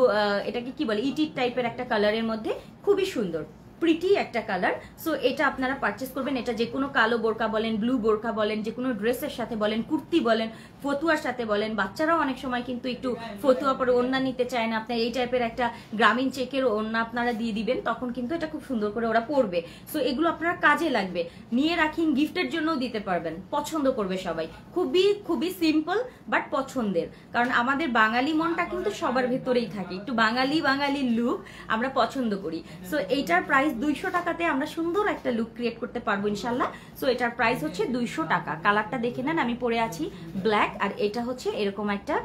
এটাকে কি বলে, ইটির টাইপের একটা কালারের মধ্যে, খুবই সুন্দর প্রিটি একটা কালার। সো এটা আপনারা পারচেস করবেন। এটা যে কোনো কালো বোরকা বলেন, ব্লু বোরকা বলেন, যে কোনো ড্রেসের সাথে বলেন, কুর্তি বলেন, ফতুয়ার সাথে বলেন। বাচ্চারাও অনেক সময় কিন্তু একটু ফতুয়া পরে ওড়না নিতে চায় না, আপনার এই টাইপের একটা গ্রামীণ চেকের ওড়না আপনারা দিয়ে দিবেন, তখন কিন্তু এটা খুব সুন্দর করে ওরা পরবে। সো এগুলো আপনার কাজে লাগবে, নিয়ে রাখিন, গিফটের জন্যও দিতে পারবেন, পছন্দ করবে সবাই। খুবই খুবই সিম্পল বাট পছন্দের, কারণ আমাদের বাঙালি মনটা কিন্তু সবার ভেতরেই থাকে, একটু বাঙালি লুক আমরা পছন্দ করি। সো এইটার প্রাইস 200 টাকাতে আমরা সুন্দর একটা লুক ক্রিয়েট করতে পারবো ইনশাল্লাহ। সো এটার প্রাইস হচ্ছে 200 টাকা। কালারটা দেখে নেন, আমি পরে আছি ব্ল্যাক, আর এটা হচ্ছে এরকম একটা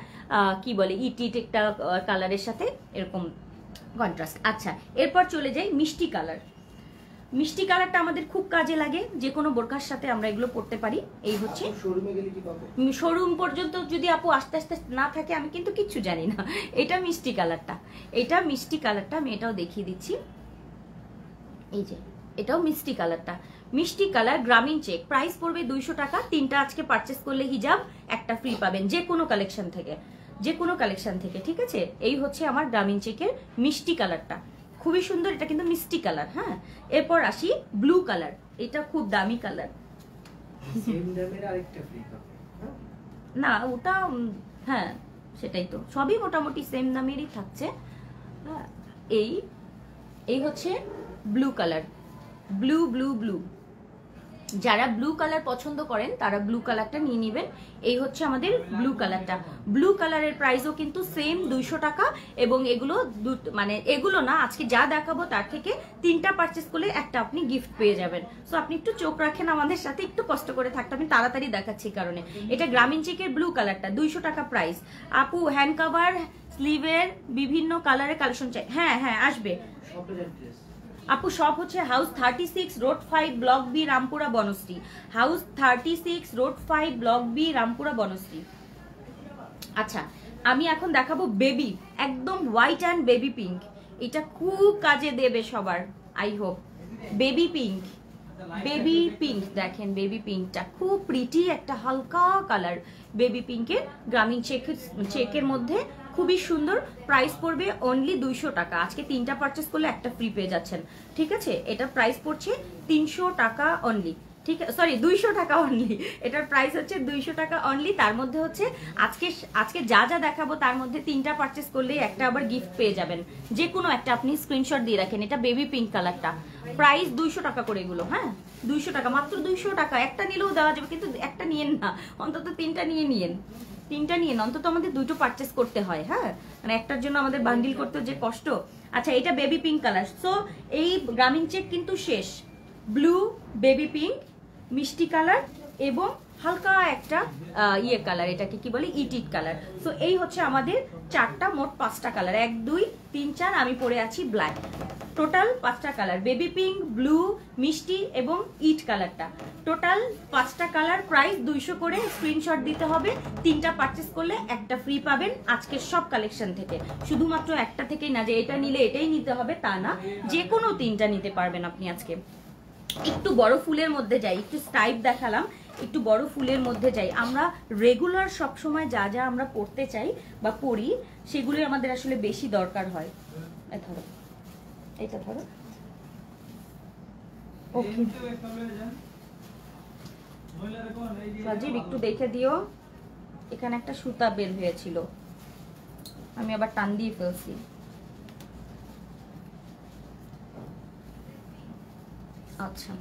কি বলে, ইটিট একটা কালারের সাথে এরকম কন্ট্রাস্ট। আচ্ছা, এরপর চলে যাই মিষ্টি কালার। মিষ্টি কালারটা আমাদের খুব কাজে লাগে, যে কোনো বোরকার সাথে আমরা এগুলো পরতে পারি। এই হচ্ছে শোরুম পর্যন্ত যদি আপু আস্তে আস্তে না থাকে, আমি কিন্তু কিচ্ছু জানি না। এটা মিষ্টি কালারটা, এটা মিষ্টি কালারটা আমি এটাও দেখিয়ে দিচ্ছি। এই যে এটাও মিষ্টি কালারটা, মিষ্টি কালার গ্রামীণ চেক, প্রাইস পড়বে 200 টাকা। 3টা আজকে পারচেস করলে হিজাব একটা ফ্রি পাবেন, যে কোনো কালেকশন থেকে, যে কোনো কালেকশন থেকে। ঠিক আছে? এই হচ্ছে আমার গ্রামীণ চেকের মিষ্টি কালারটা, খুবই সুন্দর। এটা কিন্তু মিষ্টি কালার। হ্যাঁ, এরপর আসি ব্লু কালার, এটা খুব দামি কালার। না ওটা, হ্যাঁ সেটাই তো, সবই মোটামুটি সেম দামেরই থাকছে। হ্যাঁ, এই হচ্ছে blue colour, blue blue blue. যারা ব্লু কালার পছন্দ করেন তারা ব্লু কালারটা নিয়ে নেবেন। এই হচ্ছে আমাদের ব্লু কালারটা। ব্লু কালারের প্রাইসও কিন্তু সেম 200 টাকা। এবং এগুলো মানে এগুলো না, আজকে যা দেখাবো তার থেকে 3টা পারচেস করলে একটা আপনি গিফট পেয়ে যাবেন। সো আপনি একটু চোখ রাখেন আমাদের সাথে, একটু কষ্ট করে থাকতে, আমি তাড়াতাড়ি দেখাচ্ছি কারণে। এটা গ্রামীণ চেকের ব্লু কালারটা, 200 টাকা প্রাইস। আপু হ্যান্ড কাভার, স্লিভের বিভিন্ন কালারের কালেকশন চাই। হ্যাঁ হ্যাঁ আসবে আপু। সব হচ্ছে house 36 road 5 block B, Rampura Banasree. House 36 road 5 block B, Rampura Banasree. আচ্ছা, আমি এখন দেখাবো বেবি, একদম হোয়াইট অ্যান্ড বেবি পিঙ্ক। এটা খুব কাজে দেবে সবার, I hope. Baby pink, baby pink দেখেন, বেবি পিঙ্কটা খুব প্রিটি একটা হালকা কালার। বেবি পিঙ্কের গ্রামীণ চেকের মধ্যে খুবই সুন্দর। প্রাইস পড়বে অনলি 200 টাকা। আজকে 3টা পারচেস করলে একটা ফ্রি পেয়ে যাচ্ছেন। ঠিক আছে? এটার প্রাইস পড়ছে 300 টাকা অনলি। ঠিক, সরি 200 টাকা অনলি। এটার প্রাইস হচ্ছে 200 টাকা অনলি। তার মধ্যে হচ্ছে আজকে যা যা দেখাবো তার মধ্যে 3টা পারচেস করলেই একটা আবার গিফট পেয়ে যাবেন, যে কোনো একটা আপনি স্ক্রিনশট দিয়ে রাখেন। এটা বেবি পিঙ্ক কালারটা, প্রাইস 200 টাকা করে এগুলো। হ্যাঁ 200 টাকা, মাত্র 200 টাকা। একটা নিলেও দেওয়া যাবে, কিন্তু একটা নিয়েন না, অন্তত 3টা নিয়ে নিয়েন। তিনটা নিয়ে অন্তত আমাদের দুটো পারচেস করতে হয়, হ্যাঁ, মানে একটার জন্য আমাদের বান্ডিল করতে যে কষ্ট। আচ্ছা, এটা বেবি পিঙ্ক কালার। সো এই গ্রামীণ চেক কিন্তু শেষ। ব্লু, বেবি পিঙ্ক, মিষ্টি কালার এবং হালকা একটা ইয়ে কালার, এটাকে কি বলে, ইটিট কালার। সো এই হচ্ছে আমাদের চারটা, মোট 5টা কালার, 1 2 3 4, আমি পরে আছি ব্ল্যাক। টোটাল 5টা কালার, বেবি পিঙ্ক, ব্লু, মিষ্টি এবং ইট কালারটা, টোটাল 5টা কালার। প্রাইস 200 করে, স্ক্রিনশট দিতে হবে। 3টা পারচেস করলে একটা ফ্রি পাবেন আজকের সব কালেকশন থেকে। শুধুমাত্র একটা থেকেই না যে এটা নিলে এটাই নিতে হবে তা না, যে কোনো 3টা নিতে পারবেন আপনি আজকে। একটু বড় ফুলের মধ্যে যাই, একটু স্টাইপ দেখালাম, একটু বড় ফুলের মধ্যে যাই। আমরা রেগুলার সব সময় যা যা আমরা পড়তে চাই বা পড়ি সেগুলো আমাদের আসলে বেশি দরকার হয়। ধরো এটা, ধরো, ওকে রাজীব একটু দেখে দিও, এখানে একটা সুতা বের হয়েছিল, আমি আবার টান দিয়ে ফেলছি। আচ্ছা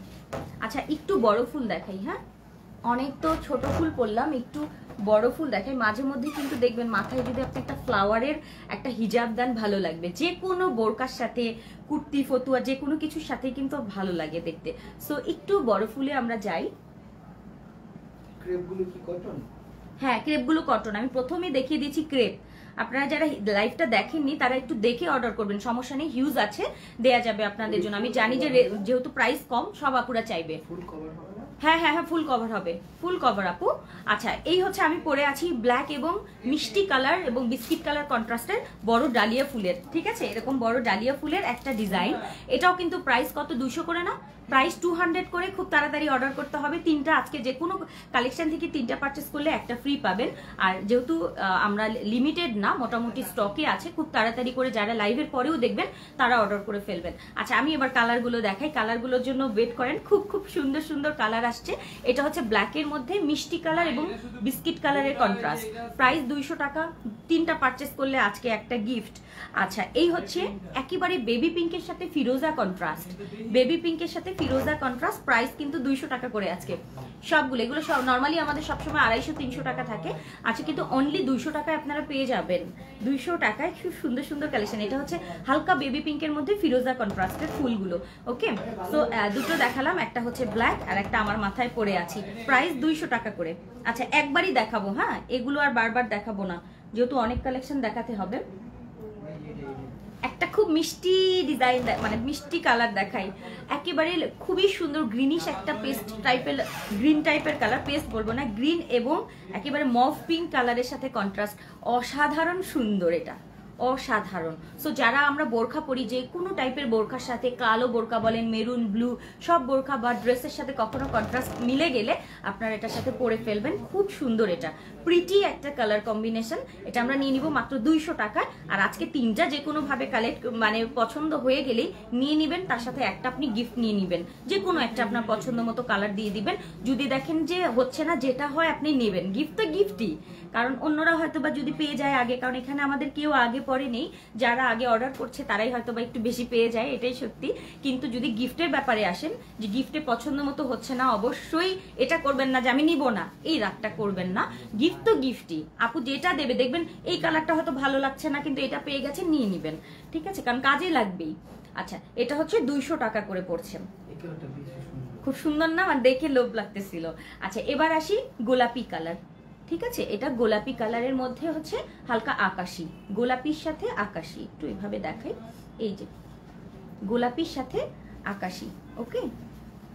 আচ্ছা, একটু বড় ফুল দেখাই। হ্যাঁ, অনেক তো ছোট ফুল পরলাম, একটু বড় ফুল দেখাই। মাঝে মধ্যে কিন্তু দেখবেন মাথায় যদি আপনি একটা ফ্লাওয়ারের একটা হিজাব দেন ভালো লাগবে, যে কোনো বোরকার সাথে, কুর্তি, ফতুয়া, যে কোনো কিছুর সাথে কিন্তু ভালো লাগে দেখতে। সো একটু বড় ফুলে আমরা যাই। ক্রেপগুলো কি কটন? হ্যাঁ, ক্রেপগুলো কটন। আমি প্রথমেই দেখিয়ে দিয়েছি ক্রেপ। আপনারা যারা লাইভটা দেখেননি তারা একটু দেখে অর্ডার করবেন, সমস্যা নেই, হিউজ আছে, দেয়া যাবে আপনাদের জন্য। আমি জানি যে যেহেতু প্রাইস কম সব আপুরা চাইবে। ফুল কভার হবে না? হ্যাঁ হ্যাঁ হ্যাঁ, ফুল কভার হবে, ফুল কভার আপু। আচ্ছা, এই হচ্ছে আমি পরে আছি ব্ল্যাক এবং মিষ্টি কালার এবং বিস্কিট কালার কন্ট্রাস্টের বড় ডালিয়া ফুলের, ঠিক আছে, এরকম বড় ডালিয়া ফুলের একটা ডিজাইন। এটাও কিন্তু প্রাইস কত, 200 করে না, প্রাইস 200 করে। খুব তাড়াতাড়ি অর্ডার করতে হবে। 3টা আজকে যে কোনো কালেকশন থেকে 3টা পারচেস করলে একটা ফ্রি পাবেন। আর যেহেতু আমরা লিমিটেড না, মোটামুটি স্টকে আছে, খুব তাড়াতাড়ি করে যারা লাইভের পরেও দেখবেন তারা অর্ডার করে ফেলবেন। আচ্ছা, আমি এবার কালারগুলো দেখাই, কালারগুলোর জন্য ওয়েট করেন। খুব খুব সুন্দর সুন্দর কালার আসছে। এটা হচ্ছে ব্ল্যাকের মধ্যে মিষ্টি কালার এবং বিস্কিট কালারের কন্ট্রাস্ট। প্রাইস 200 টাকা, 3টা পারচেস করলে আজকে একটা গিফট। আচ্ছা, এই হচ্ছে একেবারে বেবি পিঙ্কের সাথে ফিরোজা কন্ট্রাস্ট, বেবি পিঙ্কের সাথে ফিরোজা কন্ট্রাস্ট। প্রাইস কিন্তু 200 টাকা করে আজকে সবগুলো। এগুলো সব নর্মালি আমাদের সবসময় 250-300 টাকা থাকে, আচ্ছা কিন্তু অনলি 200 টাকায় আপনারা পেয়ে যাবেন। 200 টাকায় খুব সুন্দর সুন্দর কালেকশন। এটা হচ্ছে হালকা বেবি পিঙ্কের মধ্যে ফিরোজা কন্ট্রাস্টের ফুলগুলো। ওকে, তো দুটো দেখালাম, একটা হচ্ছে ব্ল্যাক আর একটা আমার মাথায় পরে আছি। প্রাইস 200 টাকা করে। আচ্ছা, একবারই দেখাবো, হ্যাঁ, এগুলো আর বারবার দেখাবো না, যেহেতু অনেক কালেকশন দেখাতে হবে। একটা খুব মিষ্টি ডিজাইন, মানে মিষ্টি কালার দেখাই, একেবারে খুবই সুন্দর গ্রিনিশ একটা পেস্ট টাইপের, গ্রিন টাইপের কালার, পেস্ট বলবো না, গ্রিন এবং একেবারে মভ পিঙ্ক কালারের সাথে কন্ট্রাস্ট, অসাধারণ সুন্দর, এটা অসাধারণ। সো যারা আমরা বোরখা পরি, যে কোনো টাইপের বোরখার সাথে, কালো বোরখা বলেন, মেরুন, ব্লু, সব বোরখা বা ড্রেসের সাথে কখনো কন্ট্রাস্ট মিলে গেলে আপনারা এটার সাথে পরে ফেলবেন। খুব সুন্দর, এটা প্রিটি একটা কালার কম্বিনেশন। এটা আমরা নিয়ে নিব মাত্র 200 টাকায়। আর আজকে 3টা যে কোনো ভাবে কালেক্ট, মানে পছন্দ হয়ে গেলেই নিয়ে নিবেন, তার সাথে একটা আপনি গিফট নিয়ে নিবেন, যে কোনো একটা আপনার পছন্দ মতো কালার দিয়ে দিবেন। যদি দেখেন যে হচ্ছে না, যেটা হয় আপনি নেবেন, গিফট তো গিফটই, কারণ অন্যরা হয়তো বা যদি পেয়ে যায় আগে, কারণ এখানে আমাদের কেউ আগে পরে নেই, যারা আগে অর্ডার করছে তারাই হয়তো বা একটু বেশি পেয়ে যায়, এটাই সত্যি। কিন্তু যদি গিফটের ব্যাপারে আসেন, যে গিফটে পছন্দ মতো হচ্ছে না, অবশ্যই এটা করবেন না যে আমি নিব না, এই রাগটা করবেন না। গিফট তো গিফটই, আপু যেটা দেবে দেখবেন এই কালারটা হয়তো ভালো লাগছে না, কিন্তু এটা পেয়ে গেছে, নিয়ে নিবেন, ঠিক আছে, কারণ কাজে লাগবেই। আচ্ছা, এটা হচ্ছে 200 টাকা করে পড়ছে, খুব সুন্দর না, মানে দেখে লোভ লাগতেছিল। আচ্ছা, এবার আসি গোলাপি কালার, ঠিক আছে, এটা গোলাপি কালারের মধ্যে হচ্ছে হালকা আকাশি, গোলাপির সাথে আকাশি, একটু এভাবে দেখাই, এই যে গোলাপির সাথে আকাশি। ওকে,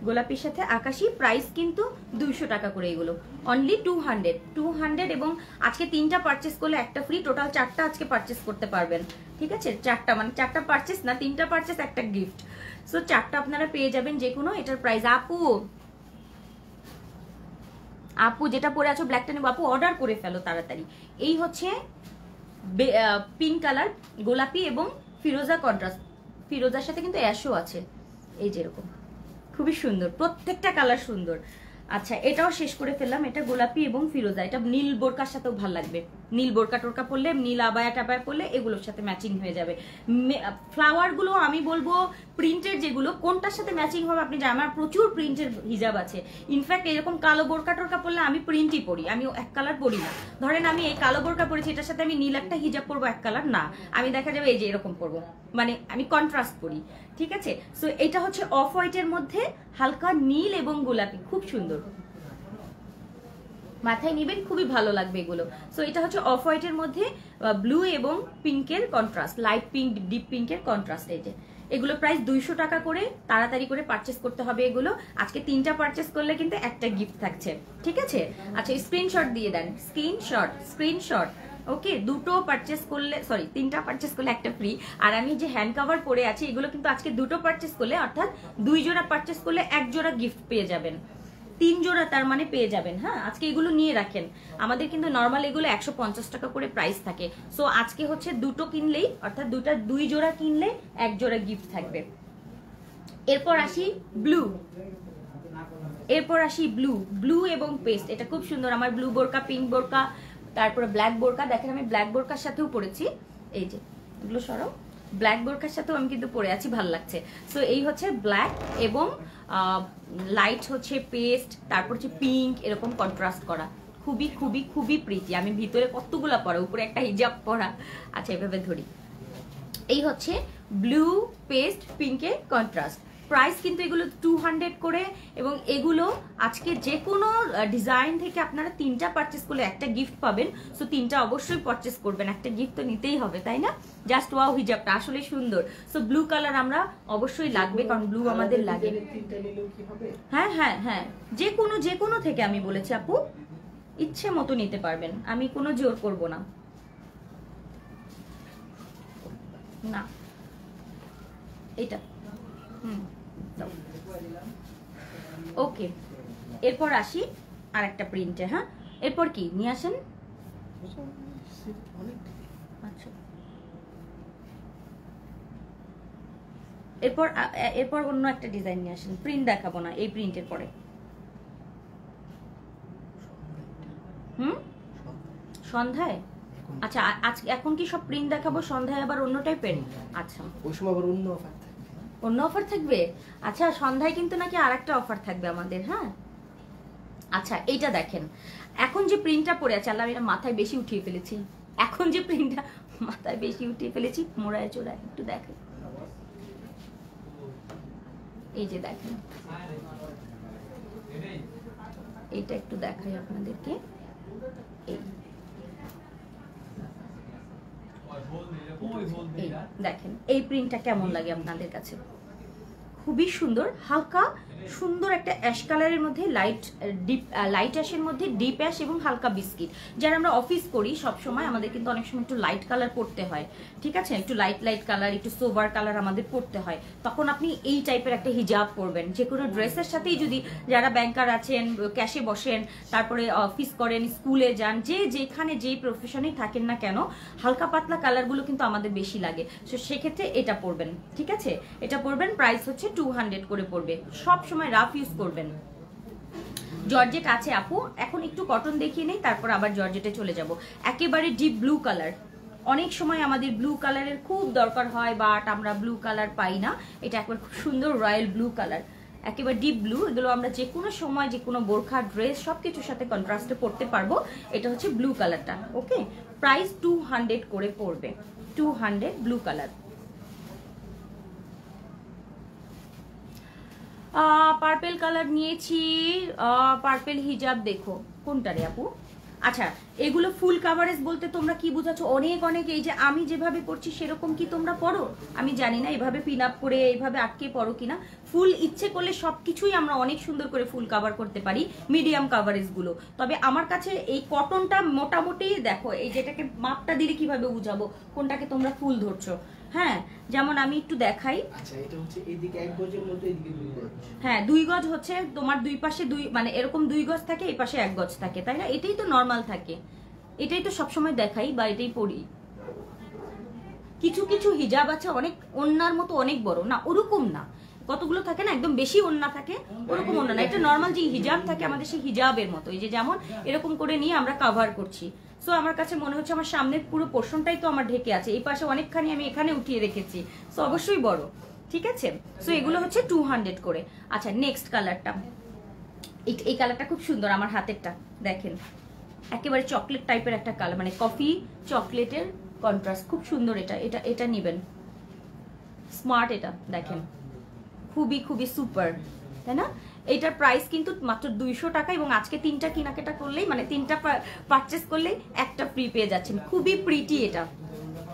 গোলাপির সাথে আকাশি। প্রাইস কিন্তু 200 টাকা করে, এগুলো অনলি 200 এবং আজকে 3টা পারচেস করলে একটা ফ্রি, টোটাল 4টা আজকে পারচেস করতে পারবেন, ঠিক আছে, 4টা, মানে 4টা পারচেস না, 3টা পারচেস একটা গিফট। সো 4টা আপনারা পেয়ে যাবেন যে কোনো। এটার প্রাইস, আপু যেটা পরে আছো ব্ল্যাকটা নেবো, আপু অর্ডার করে ফেলো তাড়াতাড়ি। এই হচ্ছে পিঙ্ক কালার, গোলাপি এবং ফিরোজা কন্ট্রাস্ট, ফিরোজার সাথে কিন্তু অ্যাশও আছে, এই যেরকম, খুবই সুন্দর, প্রত্যেকটা কালার সুন্দর। আচ্ছা এটাও শেষ করে ফেললাম। এটা গোলাপি এবং ফিরোজা, এটা নীল বোরকার সাথেও ভালো লাগবে। নীল বোরকা টোরকা পরলে, নীল আবায়া টাবায়া পরলে এগুলোর সাথে ম্যাচিং হয়ে যাবে। ফ্লাওয়ার গুলো আমি বলবো প্রিন্টের যেগুলো কোনটার সাথে ম্যাচিং হবে আপনি জানেন, আমার প্রচুর প্রিন্টের হিজাব আছে। ইনফ্যাক্ট এরকম কালো বোরকা টোরকা পরলে আমি প্রিন্টই পরি, আমি এক কালার পরি না। ধরেন আমি এই কালো বোরকা পরেছি, এটার সাথে আমি নীল একটা হিজাব পরবো এক কালার না, আমি দেখা যাবে এই যে এরকম পরবো, মানে আমি কন্ট্রাস্ট করি, ঠিক আছে। সো এটা হচ্ছে অফ হোয়াইটের মধ্যে হালকা নীল এবং গোলাপি, খুব সুন্দর, মাথায় নেবেন, খুবই ভালো লাগবে এগুলো। সো এটা হচ্ছে অফ হোয়াইটের মধ্যে ব্লু এবং পিঙ্কের কন্ট্রাস্ট, লাইট পিঙ্ক ডিপ পিঙ্কের কন্ট্রাস্ট। এই যে এগুলো প্রাইস 200 টাকা করে, তাড়াতাড়ি করে পারচেস করতে হবে এগুলো। আজকে 3টা পারচেস করলে কিন্তু একটা গিফট থাকছে, ঠিক আছে। আচ্ছা স্ক্রিনশট দিয়ে দেন, স্ক্রিনশট ওকে। দুটো পারচেস করলে, সরি 3টা পারচেস করলে একটা ফ্রি। আর আমি যে হ্যান্ড কভার পরে আছি এগুলো কিন্তু আজকে 2টো পারচেস করলে, অর্থাৎ 2 জোড়া পারচেস করলে 1 জোড়া গিফট পেয়ে যাবেন, 3 জোড়া তার মানে পেয়ে যাবেন। হ্যাঁ আজকে এগুলো নিয়ে রাখেন, আমাদের কিন্তু নর্মাল এগুলো 150 টাকা করে প্রাইস থাকে। সো আজকে হচ্ছে 2টো কিনলেই, অর্থাৎ 2 জোড়া কিনলে 1 জোড়া গিফট থাকবে। এরপর আসি ব্লু এবং পেস্ট। এটা খুব সুন্দর, আমার ব্লু বোরকা, পিঙ্ক বোরকা, তারপরে ব্ল্যাক বোরকা। দেখেন আমি ব্ল্যাক বোরকার সাথেও পরেছি, এই যে এগুলো সরাও, ব্ল্যাক বোরকার সাথেও আমি কিন্তু পরে আছি, ভালো লাগছে। সো এই হচ্ছে ব্ল্যাক এবং লাইট হচ্ছে পেস্ট, তারপর হচ্ছে পিঙ্ক, এরকম কন্ট্রাস্ট করা, খুবই খুবই খুবই প্রীতি। আমি ভিতরে কতগুলা পরা, উপরে একটা হিজাব পরা। আচ্ছা এভাবে ধরি, এই হচ্ছে ব্লু পেস্ট পিঙ্কের কন্ট্রাস্ট। প্রাইস কিন্তু এগুলো 200 করে, এবং এগুলো আজকে যে কোনো ডিজাইন থেকে আপনারা 3টা পারচেস করলে একটা গিফট পাবেন। সো 3টা অবশ্যই পারচেস করবেন, একটা গিফট তো নিতেই হবে, তাই না। জাস্ট ওয়াও, হিজাবটা আসলে সুন্দর। সো ব্লু কালার আমরা অবশ্যই লাগবে, কারণ ব্লু আমাদের লাগে। হ্যাঁ হ্যাঁ হ্যাঁ, যে কোনো থেকে আমি বলেছি আপু, ইচ্ছে মতো নিতে পারবেন, আমি কোনো জোর করব না। না এটা ওকে। এরপর আসি আর একটা প্রিন্টে। হ্যাঁ এরপর কি নিয়ে আসেন? আচ্ছা এরপর অন্য একটা ডিজাইন নিয়ে আসেন, প্রিন্ট দেখাবো না এই প্রিন্টের পরে। সন্ধ্যায়? আচ্ছা আজকে এখন কি সব প্রিন্ট দেখাবো, সন্ধ্যায় আবার অন্য টাইপের? আচ্ছা ওই সময় আবার অন্য অফার থাকবে। আচ্ছা সন্ধ্যায় কিন্তু নাকি আরেকটা অফার থাকবে আমাদের। হ্যাঁ আচ্ছা এইটা দেখেন, এখন যে প্রিন্টটা পরে আছে, আল্লাহ এটা মাথায় বেশি উঠিয়ে ফেলেছি, এখন যে প্রিন্টটা মাথায় বেশি উঠিয়ে ফেলেছি, মোড়ায় চোড়ায় একটু দেখেন, এই যে দেখেন, এইটা একটু দেখাই আপনাদেরকে। এই দেখেন এই প্রিন্টটা কেমন লাগে আপনাদের কাছে? খুবই সুন্দর, হালকা সুন্দর একটা অ্যাশ কালারের মধ্যে লাইট অ্যাশের মধ্যে ডিপ অ্যাশ এবং হালকা বিস্কিট। যারা আমরা অফিস করি সব সময়, আমাদের কিন্তু অনেক সময় একটু লাইট কালার পড়তে হয়, ঠিক আছে, একটু লাইট কালার, একটু সোবার কালার আমাদের পড়তে হয়। তখন আপনি এই টাইপের একটা হিজাব পরবেন, যে কোনো ড্রেসের সাথেই। যদি যারা ব্যাংকার আছেন, ক্যাশে বসেন, তারপরে অফিস করেন, স্কুলে যান, যেখানে যেই প্রফেশনেই থাকেন না কেন, হালকা পাতলা কালারগুলো কিন্তু আমাদের বেশি লাগে। তো সেক্ষেত্রে এটা পরবেন, ঠিক আছে, এটা পরবেন। প্রাইস হচ্ছে 200 করে পড়বে। সব সময় রাফ ইউজ করবেন। জর্জেট আছে আপু, এখন একটু কটন দেখিয়ে নেই, তারপর আবার জর্জেটে চলে যাব। একেবারে ডিপ ব্লু কালার, অনেক সময় আমাদের ব্লু কালারের খুব দরকার হয়, বাট আমরা ব্লু কালার পাই না। এটা একবার খুব সুন্দর রয়্যাল ব্লু কালার, একেবারে ডিপ ব্লু। এগুলো আমরা যে কোনো সময় যে কোনো বোরখা, ড্রেস সবকিছুর সাথে কন্ট্রাস্টে পরতে পারবো। এটা হচ্ছে ব্লু কালারটা, ওকে। প্রাইস 200 করে পড়বে, 200 ব্লু কালার। পার্পেল কালার নিয়েছি, পার্পেল হিজাব দেখো কোনটা রে আপু? আচ্ছা এগুলো ফুল কাভারেজ বলতে তোমরা কি বুঝাচ্ছ? অনেক এই যে আমি যেভাবে পড়ছি সেরকম কি তোমরা পড়ো? আমি জানি না এভাবে পিন আপ করে এইভাবে আটকে পড়ো কিনা। ফুল ইচ্ছে করলে সবকিছুই আমরা অনেক সুন্দর করে ফুল কাভার করতে পারি, মিডিয়াম কাভারেজ গুলো। তবে আমার কাছে এই কটনটা মোটামুটি দেখো, এই যেটাকে মাপটা দিলে কিভাবে বুঝাবো কোনটাকে তোমরা ফুল ধরছো। হ্যাঁ যেমন আমি একটু দেখাই। আচ্ছা এটা হচ্ছে এইদিকে 1 গজের মতো, এইদিকে 2 গজ। হ্যাঁ 2 গজ হচ্ছে তোমার, দুই পাশে মানে এরকম 2 গজ থাকে, এই পাশে 1 গজ থাকে, তাই না? এটাই তো নরমাল থাকে, এটাই তো সবসময় দেখাই বা এটাই পড়ি। কিছু হিজাব আছে অনেক অন্যার মতো অনেক বড়, না ওরকম না, কতগুলো থাকে না একদম বেশি ওড়না থাকে, ওরকম ওড়না না, এটা নর্মাল যে হিজাব থাকে আমাদের সেই হিজাবের মতো, এই যে যেমন এরকম করে নিয়ে আমরা কাভার করছি। সো আমার কাছে মনে হচ্ছে আমার সামনের পুরো পোর্শনটাই তো আমার ঢেকে আছে, এই পাশে অনেকখানি আমি এখানে উঠিয়ে রেখেছি, সো অবশ্যই বড়, ঠিক আছে। সো এগুলো হচ্ছে 200 করে। আচ্ছা নেক্সট কালারটা, এই কালারটা খুব সুন্দর, আমার হাতেরটা দেখেন, একেবারে চকলেট টাইপের একটা কালার, মানে কফি চকলেটের কন্ট্রাস্ট, খুব সুন্দর। এটা এটা এটা নেবেন, স্মার্ট, এটা দেখেন খুবই খুবই সুপার, তাই না? এইটার প্রাইস কিন্তু মাত্র 200 টাকা, এবং আজকে 3টা কেনাকাটা করলেই, মানে 3টা পারচেস করলেই একটা ফ্রি পেয়ে যাচ্ছেন। খুবই প্রিটি, এটা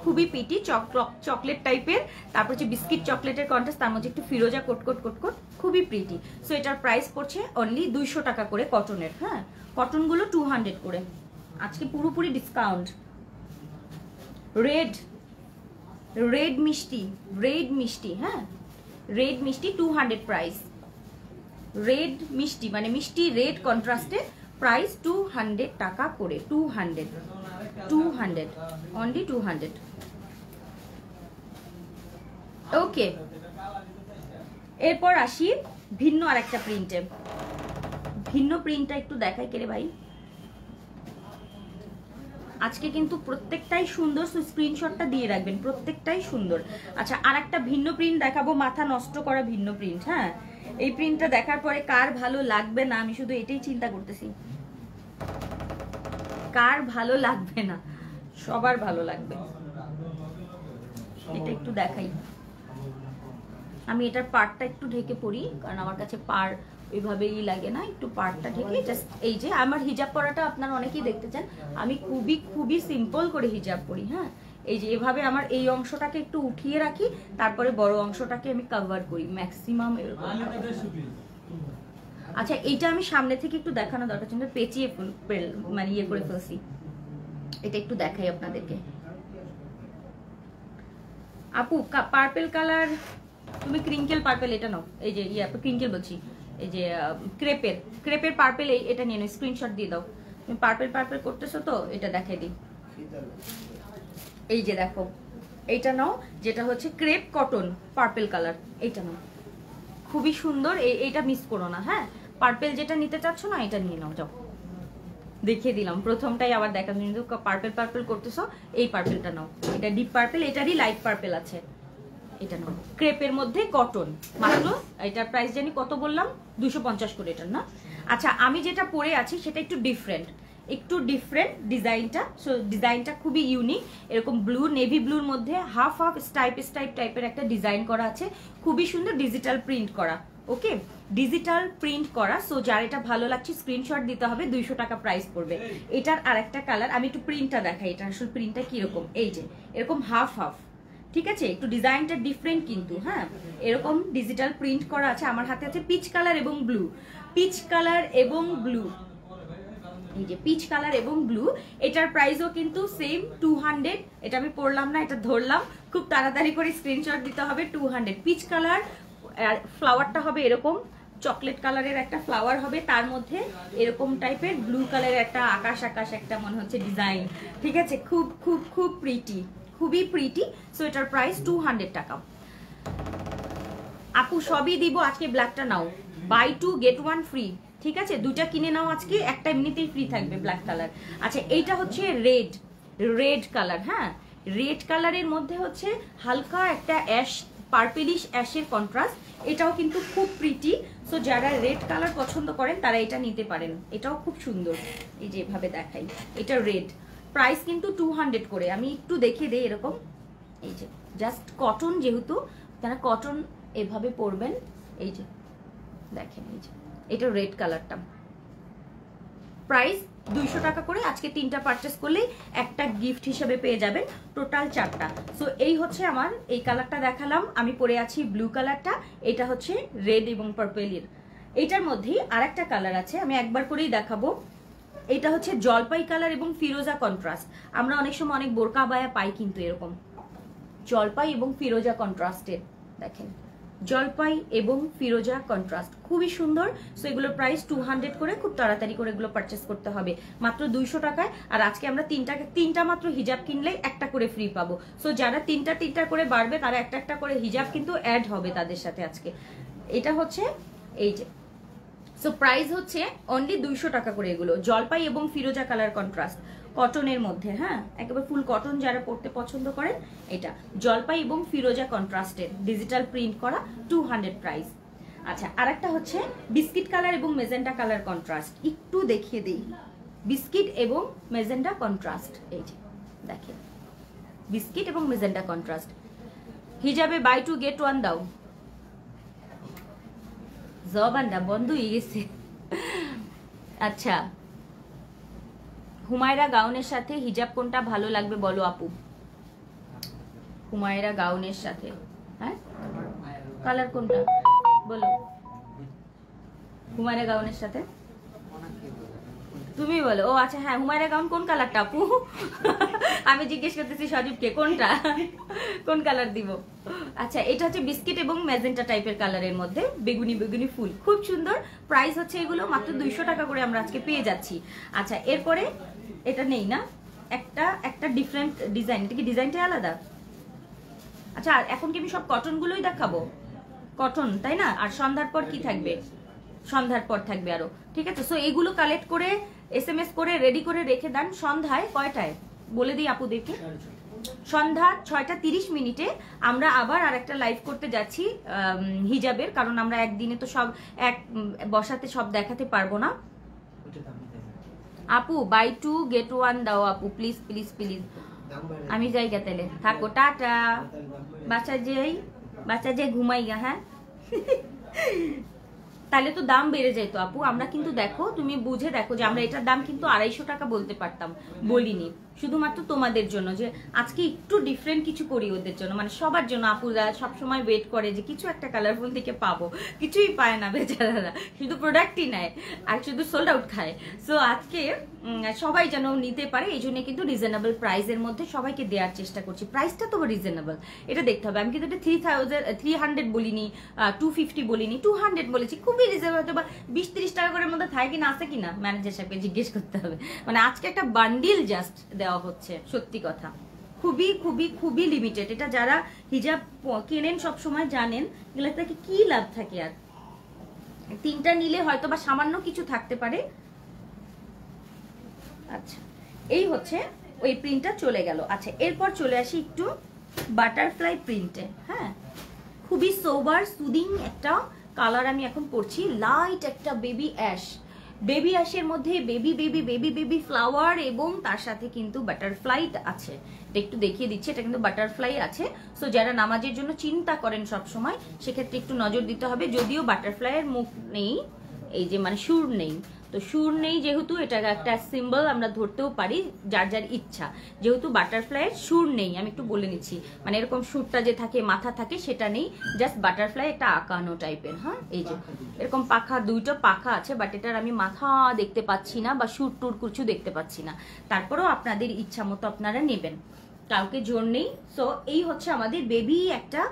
খুবই প্রিটি, চকলেট টাইপের, তারপর হচ্ছে বিস্কিট চকলেটের কন্ট্রাস্ট, তার মধ্যে একটু ফিরোজা কোট, খুবই প্রিটি। সো এটার প্রাইস পড়ছে অনলি 200 টাকা করে কটনের। হ্যাঁ, কটনগুলো 200 করে, আজকে পুরোপুরি ডিসকাউন্ট। রেড মিষ্টি, হ্যাঁ রেড মিষ্টি 200 প্রাইস। রেড মিষ্টি মানে মিষ্টি রেড কন্ট্রাস্টে, প্রাইস 200 টাকা করে, 200 অনলি 200। ওকে, এরপর আসি ভিন্ন আর একটা প্রিন্টে। ভিন্ন প্রিন্টটা একটু দেখাই কেরে ভাই, আজকে কিন্তু প্রত্যেকটাই সুন্দর, সো স্ক্রিনশটটা দিয়ে রাখবেন, প্রত্যেকটাই সুন্দর। আচ্ছা আর একটা ভিন্ন প্রিন্ট দেখাবো, মাথা নষ্ট করা ভিন্ন প্রিন্ট। হ্যাঁ, এই প্রিন্টটা দেখার পরে কার ভালো লাগবে না, আমি শুধু এটাই চিন্তা করতেছি, কার ভালো লাগবে না, সবার ভালো লাগবে। এটা একটু দেখাই, আমি এটার পার্টটা একটু ঢেকে পড়ি, কারণ আমার কাছে পার ওইভাবেই লাগে না, একটু পার্টটা ঢেকে। জাস্ট এই যে আমার হিজাব পরাটা আপনারা অনেকেই দেখতে চান, আমি খুবই খুবই সিম্পল করে হিজাব পরি। হ্যাঁ, এই যে এভাবে আমার এই অংশটাকে একটু উঠিয়ে রাখি, তারপরে বড় অংশটাকে আমি কভার করি ম্যাক্সিমাম এরকম। আচ্ছা এইটা আমি সামনে থেকে একটু দেখানো দরকার, কিন্তু পেঁচিয়ে মানে ইয়ে করে ফেলছি, এটা একটু দেখাই আপনাদেরকে। আপু পার্পেল কালার, তুমি ক্রিঙ্কেল পার্পেল এটা নাও, এই যে ইয়ে ক্রিঙ্কেল বলছি, এই যে ক্রেপের পার্পেল, এটা নিয়ে নাও, স্ক্রিনশট দিয়ে দাও। তুমি পার্পেল করতেছো তো, এটা দেখাই দিই। এই যে দেখো, এইটা নাও, যেটা হচ্ছে ক্রেপ কটন পার্পেল কালার, এইটা নাও, খুবই সুন্দর। এইটা মিস করো না। হ্যাঁ, পার্পেল যেটা নিতে চাচ্ছ না, এটা নিয়ে নাও, যাও। দেখিয়ে দিলাম প্রথমটাই, আবার দেখা কিন্তু পার্পেল করতেছো, এই পার্পেলটা নাও, এটা ডিপ পার্পেল, এটারই লাইট পার্পেল আছে, এটা নাও, ক্রেপের মধ্যে কটন, মাত্র এটার প্রাইস জানি কত বললাম, 250 করে এটার না। আচ্ছা আমি যেটা পরে আছি সেটা একটু ডিফারেন্ট ডিজাইনটা, সো ডিজাইনটা খুবই ইউনিক, এরকম ব্লু নেভি ব্লুর মধ্যে হাফ স্টাইপ টাইপের একটা ডিজাইন করা আছে, খুবই সুন্দর, ডিজিটাল প্রিন্ট করা। ওকে, ডিজিটাল প্রিন্ট করা। সো যার এটা ভালো লাগছে স্ক্রিনশট দিতে হবে, 200 টাকা প্রাইস পড়বে। এটার আরেকটা কালার, আমি একটু প্রিন্টটা দেখাই, এটা আসলে প্রিন্টটা কিরকম, এই যে এরকম হাফ, ঠিক আছে, একটু ডিজাইনটা ডিফারেন্ট কিন্তু। হ্যাঁ, এরকম ডিজিটাল প্রিন্ট করা আছে। আমার হাতে আছে পিচ কালার এবং ব্লু, এই যে পিচ কালার এবং ব্লু। এটার প্রাইসও কিন্তু সেম 200। এটা আমি পড়লাম না, এটা ধরলাম, খুব তাড়াতাড়ি করে স্ক্রিনশট দিতে হবে। 200 পিচ কালার, ফ্লাওয়ারটা হবে এরকম চকলেট কালারের একটা ফ্লাওয়ার হবে, তার মধ্যে এরকম টাইপের ব্লু কালারের একটা আকাশ একটা মনে হচ্ছে ডিজাইন, ঠিক আছে, খুব খুব খুব প্রিটি, খুবই প্রিটি। সো এটার প্রাইস 200 টাকা। আপু সবই দিব, আজকে ব্ল্যাকটা নাও, বাই 2 গেট 1 ফ্রি, ঠিক আছে, দুটা কিনে নাও আজকে, একটা এমনিতেই ফ্রি থাকবে, ব্ল্যাক কালার। আচ্ছা এইটা হচ্ছে রেড কালার। হ্যাঁ, রেড কালারের মধ্যে হচ্ছে হালকা একটা অ্যাশ, পার্পেলিশ অ্যাশের কন্ট্রাস্ট, এটাও কিন্তু খুব প্রিটি। সো যারা রেড কালার পছন্দ করেন তারা এটা নিতে পারেন, এটাও খুব সুন্দর। এই যে এভাবে দেখাই, এটা রেড, প্রাইস কিন্তু 200 করে। আমি একটু দেখিয়ে দিই, এরকম এই যে জাস্ট কটন, যেহেতু তারা কটন এভাবে পরবেন, এই যে দেখেন, এই যে এটা রেড কালারটা, প্রাইস 200 টাকা করে। আজকে 3টা পারচেস করলেই একটা গিফট হিসেবে পেয়ে যাবেন, টোটাল 4টা। সো এই হচ্ছে আমার, এই কালারটা দেখালাম, আমি পরে আছি ব্লু কালারটা, এটা হচ্ছে রেড এবং পার্পেলের। এইটার মধ্যেই আরেকটা কালার আছে, আমি একবার করেই দেখাবো। এটা হচ্ছে জলপাই কালার এবং ফিরোজা কন্ট্রাস্ট। আমরা অনেক সময় অনেক বোরকা বায়া পাই কিন্তু এরকম জলপাই এবং ফিরোজা কন্ট্রাস্টের, দেখেন জলপাই এবং ফিরোজা কন্ট্রাস্ট, খুবই সুন্দর। সো এগুলোর প্রাইস 200 করে, খুব তাড়াতাড়ি করে এগুলো পারচেস করতে হবে, মাত্র 200 টাকায়। আর আজকে আমরা তিনটা মাত্র হিজাব কিনলে একটা করে ফ্রি পাবো। সো যারা তিনটা করে বাড়বে তারা একটা করে হিজাব কিন্তু অ্যাড হবে তাদের সাথে আজকে। এটা হচ্ছে এই যে, সো প্রাইস হচ্ছে অনলি 200 টাকা করে এগুলো। জলপাই এবং ফিরোজা কালার কন্ট্রাস্ট কটনের মধ্যে, হ্যাঁ একেবারে ফুল কটন যারা পড়তে পছন্দ করেন, এটা জলপাই এবং ফিরোজা কন্ট্রাস্টের ডিজিটাল প্রিন্ট করা 200 প্রাইস। আচ্ছা, আরেকটা হচ্ছে বিস্কিট কালার এবং মেজেন্টা কালার কন্ট্রাস্ট, একটু দেখিয়ে দিই। বিস্কিট এবং মেজেন্টা কন্ট্রাস্ট, এই যে দেখেন বিস্কিট এবং মেজেন্টা কন্ট্রাস্ট। হিজাবে বাই 2 get 1 দাও। জবানটা বন্ধ হয়ে গেছে। আচ্ছা, হুমায়রা গাউনের সাথে হিজাব কোনটা ভালো লাগবে বলো আপু? হুমায়রা গাউনের সাথে, হ্যাঁ কালার কোনটা বলো? হুমায়রা গাউনের সাথে তুমি বলো। ও আচ্ছা, হ্যাঁ হুমায়রা গাউন কোন কালারটা আপু? আমি জিজ্ঞেস করতেছি সজীবকে কোনটা, কোন কালার দিব। আচ্ছা, এটা হচ্ছে বিস্কিট এবং ম্যাজেন্টা টাইপের কালারের মধ্যে বেগুনি বেগুনি ফুল, খুব সুন্দর। প্রাইস হচ্ছে এগুলো মাত্র 200 টাকা করে আমরা আজকে পেয়ে যাচ্ছি। আচ্ছা, এরপরে এটা নেই না, একটা ডিফারেন্ট ডিজাইন, এটা কি ডিজাইনটা আলাদা? আচ্ছা, এখন কি আমি সব কটন গুলোই দেখাবো? কটন তাই না? আর সন্ধ্যার পর কি থাকবে? সন্ধ্যার পর থাকবে আরো, ঠিক আছে। সো এগুলো কালেক্ট করে SMS করে রেডি করে রেখে দেন। সন্ধ্যায় কয়টায় বলে দিই আপুদেরকে? সন্ধ্যা 6:30 আমরা আবার আরেকটা লাইভ করতে যাচ্ছি হিজাবের, কারণ আমরা একদিনে তো সব এক বসাতে সব দেখাতে পারবো না। আপু বাই 2 get 1 দাও আপু, প্লিজ প্লিজ প্লিজ। আমি যাই গা তাহলে, থাকো, টাটা। বাচ্চা যে ঘুমাই গা, হ্যাঁ। তাহলে তো দাম বেড়ে যেত আপু। আমরা কিন্তু দেখো, তুমি বুঝে দেখো যে আমরা এটার দাম কিন্তু 250 টাকা বলতে পারতাম, বলিনি। শুধুমাত্র তোমাদের জন্য, যে আজকে একটু ডিফারেন্ট কিছু করি ওদের জন্য, মানে সবার জন্য। আপুরা সবসময় ওয়েট করে যে কিছু একটা কালারফুল থেকে পাবো, কিছুই পায় না বেচারারা, শুধু প্রোডাক্টই নেয় আর শুধু সোল্ড আউট খায়। সো আজকে সবাই যেন নিতে পারে, এই জন্য কিন্তু রিজনেবল প্রাইসের মধ্যে সবাইকে দেওয়ার চেষ্টা করছি। প্রাইসটা তো রিজনেবল, এটা দেখতে হবে। আমি কিন্তু এটা 300 বলিনি, 250 বলিনি, 200 বলেছি। খুবই রিজনেবল, হয়তো বা 20-30 টাকা করে মধ্যে থাকে কিনা, আছে কিনা ম্যানেজার সাহেবকে জিজ্ঞেস করতে হবে। মানে আজকে একটা বান্ডিল জাস্ট দেওয়া হচ্ছে, সত্যি কথা। খুবই খুবই খুবই লিমিটেড। এটা যারা হিজাব কেনেন সব সময় জানেন এগুলো থেকে কি লাভ থাকে। আর 3টা নিলে হয়তো বা সামান্য কিছু থাকতে পারে। আচ্ছা, এই হচ্ছে ওই প্রিন্টটা চলে গেল। আচ্ছা, এরপর চলে আসি একটু বাটারফ্লাই প্রিন্টে। হ্যাঁ, খুবই সোবার সুদিং একটা কালার আমি এখন পরছি, লাইট একটা বেবি অ্যাশ। বেবি অ্যাশের মধ্যে baby baby baby baby flower এবং তার সাথে কিন্তু বাটারফ্লাই আছে। এটা একটু দেখিয়ে দিচ্ছি, এটা কিন্তু বাটারফ্লাই আছে। সো যারা নামাজের জন্য চিন্তা করেন সব সময়, সেক্ষেত্রে একটু নজর দিতে হবে। যদিও বাটারফ্লাইয়ের মুখ নেই, এই যে মানে সুর নেই, তো সুর নেই যেহেতু এটা একটা সিম্বল আমরা ধরতেও পারি যার যার ইচ্ছা। যেহেতু বাটারফ্লাইয়ের সুর নেই, আমি একটু বলে নিচ্ছি, মানে এরকম সুরটা যে থাকে মাথা থাকে সেটা নেই, জাস্ট বাটারফ্লাই একটা আঁকানো টাইপের। হ্যাঁ, এই যে এরকম পাখা, 2টা পাখা আছে, বাট এটার আমি মাথা দেখতে পাচ্ছি না বা সুর টুর কিছু দেখতে পাচ্ছি না। তারপরেও আপনাদের ইচ্ছা মতো আপনারা নেবেন, কাউকে জোর নেই। সো এই হচ্ছে আমাদের বেবি, একটা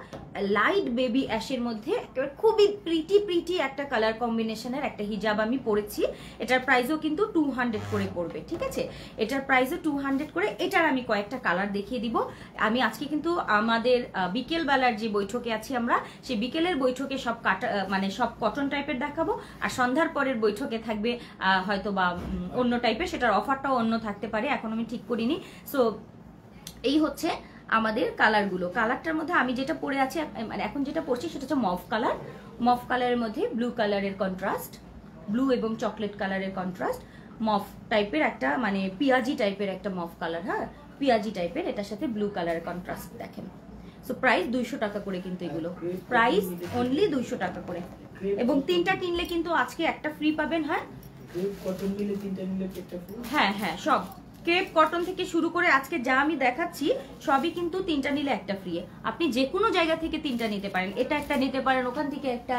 লাইট বেবি অ্যাশের মধ্যে খুবই প্রিটি প্রিটি একটা কালার কম্বিনেশনের একটা হিজাব আমি পরেছি। এটার প্রাইসও কিন্তু 200 করে পড়বে, ঠিক আছে। এটার প্রাইসও 200 করে। এটার আমি কয়েকটা কালার দেখিয়ে দিব। আমি আজকে কিন্তু আমাদের বিকেল বেলার যে বৈঠকে আছি আমরা, সেই বিকেলের বৈঠকে সব মানে সব কটন টাইপের দেখাবো, আর সন্ধ্যার পরের বৈঠকে থাকবে হয়তো বা অন্য টাইপের, সেটার অফারটাও অন্য থাকতে পারে, এখন আমি ঠিক করিনি। সো এই হচ্ছে আমাদের কালারগুলো। কালারটার মধ্যে আমি যেটা পরে আছি, মানে এখন যেটা পরছি সেটা হচ্ছে মভ কালার। মভ কালারের মধ্যে ব্লু কালারের কন্ট্রাস্ট, ব্লু এবং চকলেট কালারের কন্ট্রাস্ট, মভ টাইপের একটা মানে পিয়াজি টাইপের একটা মভ কালার। হ্যাঁ, পিয়াজি টাইপের, এটার সাথে ব্লু কালারের কন্ট্রাস্ট দেখেন। সো প্রাইস 200 টাকা করে, কিন্তু এগুলো প্রাইস অনলি 200 টাকা করে। এবং 3টা কিনলে কিন্তু আজকে একটা ফ্রি পাবেন। হ্যাঁ, হ্যাঁ হ্যাঁ, সব ক্রেপ কটন থেকে শুরু করে আজকে যা আমি দেখাচ্ছি সবই কিন্তু 3টা নিলে একটা ফ্রি। আপনি যে কোনো জায়গা থেকে 3টা নিতে পারেন, এটা একটা নিতে পারেন, ওখান থেকে একটা,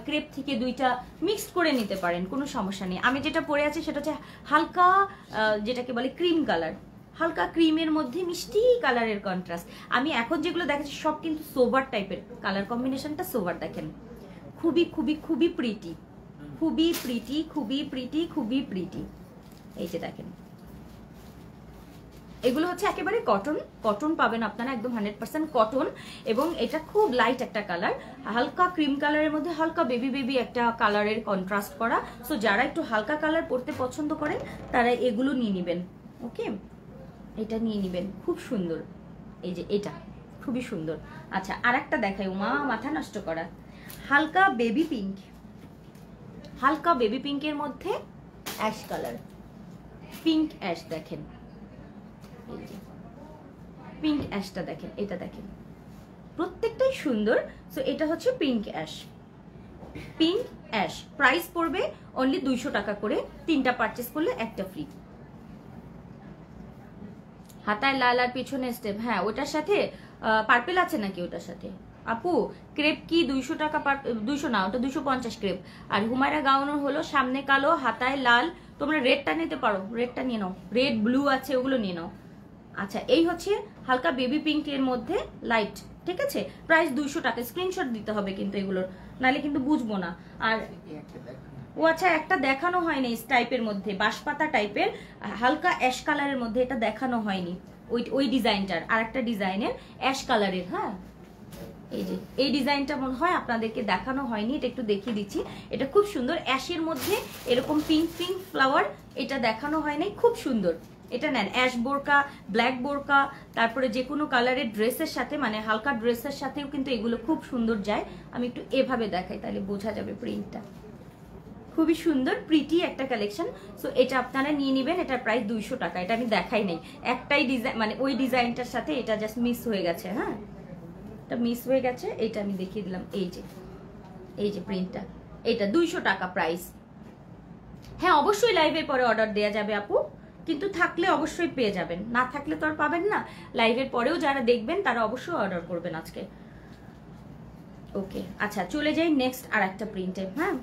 ক্রেপ থেকে 2টা মিক্সড করে নিতে পারেন, কোনো সমস্যা নেই। আমি যেটা পরে আছি সেটা হচ্ছে হালকা, যেটাকে বলে ক্রিম কালার, হালকা ক্রিমের মধ্যে মিষ্টি কালারের কন্ট্রাস্ট। আমি এখন যেগুলো দেখাচ্ছি সব কিন্তু সোবার টাইপের কালার কম্বিনেশনটা, সোবার দেখেন, খুবই খুবই খুবই প্রিটি, খুবই প্রিটি, খুবই প্রিটি, খুবই প্রিটি। এই যে দেখেন, এগুলো হচ্ছে একেবারে কটন, কটন পাবেন আপনারা, একদম 100% কটন। এবং এটা খুব লাইট একটা কালার, হালকা ক্রিম কালারের মধ্যে হালকা বেবি বেবি একটা কালারের কন্ট্রাস্ট করা। সো যারা একটু হালকা কালার পরতে পছন্দ করেন তারা এগুলো নিয়ে নেবেন। ওকে, এটা নিয়ে নেবেন, খুব সুন্দর। এই যে এটা খুবই সুন্দর। আচ্ছা, আর একটা দেখাই, উমা মাথা নষ্ট করা, হালকা বেবি পিঙ্ক, হালকা বেবি পিঙ্কের মধ্যে অ্যাশ কালার, পিঙ্ক অ্যাশ দেখেন, এই যে পিঙ্ক অ্যাশটা দেখেন, এটা দেখেন, প্রত্যেকটাই সুন্দর। সো এটা হচ্ছে pink ash, pink ash. Price পড়বে অনলি 200 টাকা করে, 3টা পারচেস করলে একটা ফ্রি। হাতায় লাল আর পিছনে স্টেপ, হ্যাঁ ওটার সাথে পার্পেল আছে নাকি ওটার সাথে আপু? ক্রেপ কি 200 টাকা? 200 না, ওটা 250 ক্রেপ। আর হুমায়রা গাউনের হলো সামনে কালো হাতায় লাল, তোমরা রেডটা নিতে পারো, রেডটা নিয়ে নাও, রেড ব্লু আছে ওগুলো নিয়ে নাও। আচ্ছা, এই হচ্ছে হালকা বেবি পিঙ্কের মধ্যে লাইট, ঠিক আছে? প্রাইস 200 টাকা। স্ক্রিনশট দিতে হবে কিন্তু এগুলোর, নাহলে কিন্তু বুঝবো না। আর ও আচ্ছা, একটা দেখানো হয়নি টাইপের মধ্যে, বাঁশপাতা টাইপের হালকা অ্যাশ কালারের মধ্যে, এটা দেখানো হয়নি ওই ডিজাইনটার। আর একটা ডিজাইনের অ্যাশ কালারের, হ্যাঁ এই যে এই ডিজাইনটা মনে হয় আপনাদেরকে দেখানো হয়নি, এটা একটু দেখিয়ে দিচ্ছি। এটা খুব সুন্দর, অ্যাশের মধ্যে এরকম পিঙ্ক পিঙ্ক ফ্লাওয়ার, এটা দেখানো হয়নি, খুব সুন্দর। এটা নেন, অ্যাশ বোরকা, ব্ল্যাক বোরকা, তারপরে যে কোনো কালারের ড্রেসের সাথে, মানে হালকা ড্রেসের সাথেও কিন্তু এগুলো খুব সুন্দর যায়। আমি একটু এভাবে দেখাই, তাহলে বোঝা যাবে প্রিন্টটা। খুবই সুন্দর প্রিটি একটা কালেকশন। সো এটা আপনারা নিয়ে নেবেন, এটার প্রাইস 200 টাকা। এটা আমি দেখাই নাই, একটাই ডিজাইন, মানে ওই ডিজাইনটার সাথে এটা জাস্ট মিস হয়ে গেছে। হ্যাঁ, এটা মিস হয়ে গেছে, এটা আমি দেখিয়ে দিলাম। এই যে প্রিন্টটা, এটা 200 টাকা প্রাইস। হ্যাঁ অবশ্যই লাইভের পরে অর্ডার দেওয়া যাবে আপু, কিন্তু থাকলে অবশ্যই পেয়ে যাবেন, না থাকলে তো আর পাবেন না। লাইভের পরেও যারা দেখবেন তারা অবশ্যই অর্ডার করবেন আজকে। ওকে, আচ্ছা চলে যাই নেক্সট আর একটা প্রিন্টে। হ্যাঁ,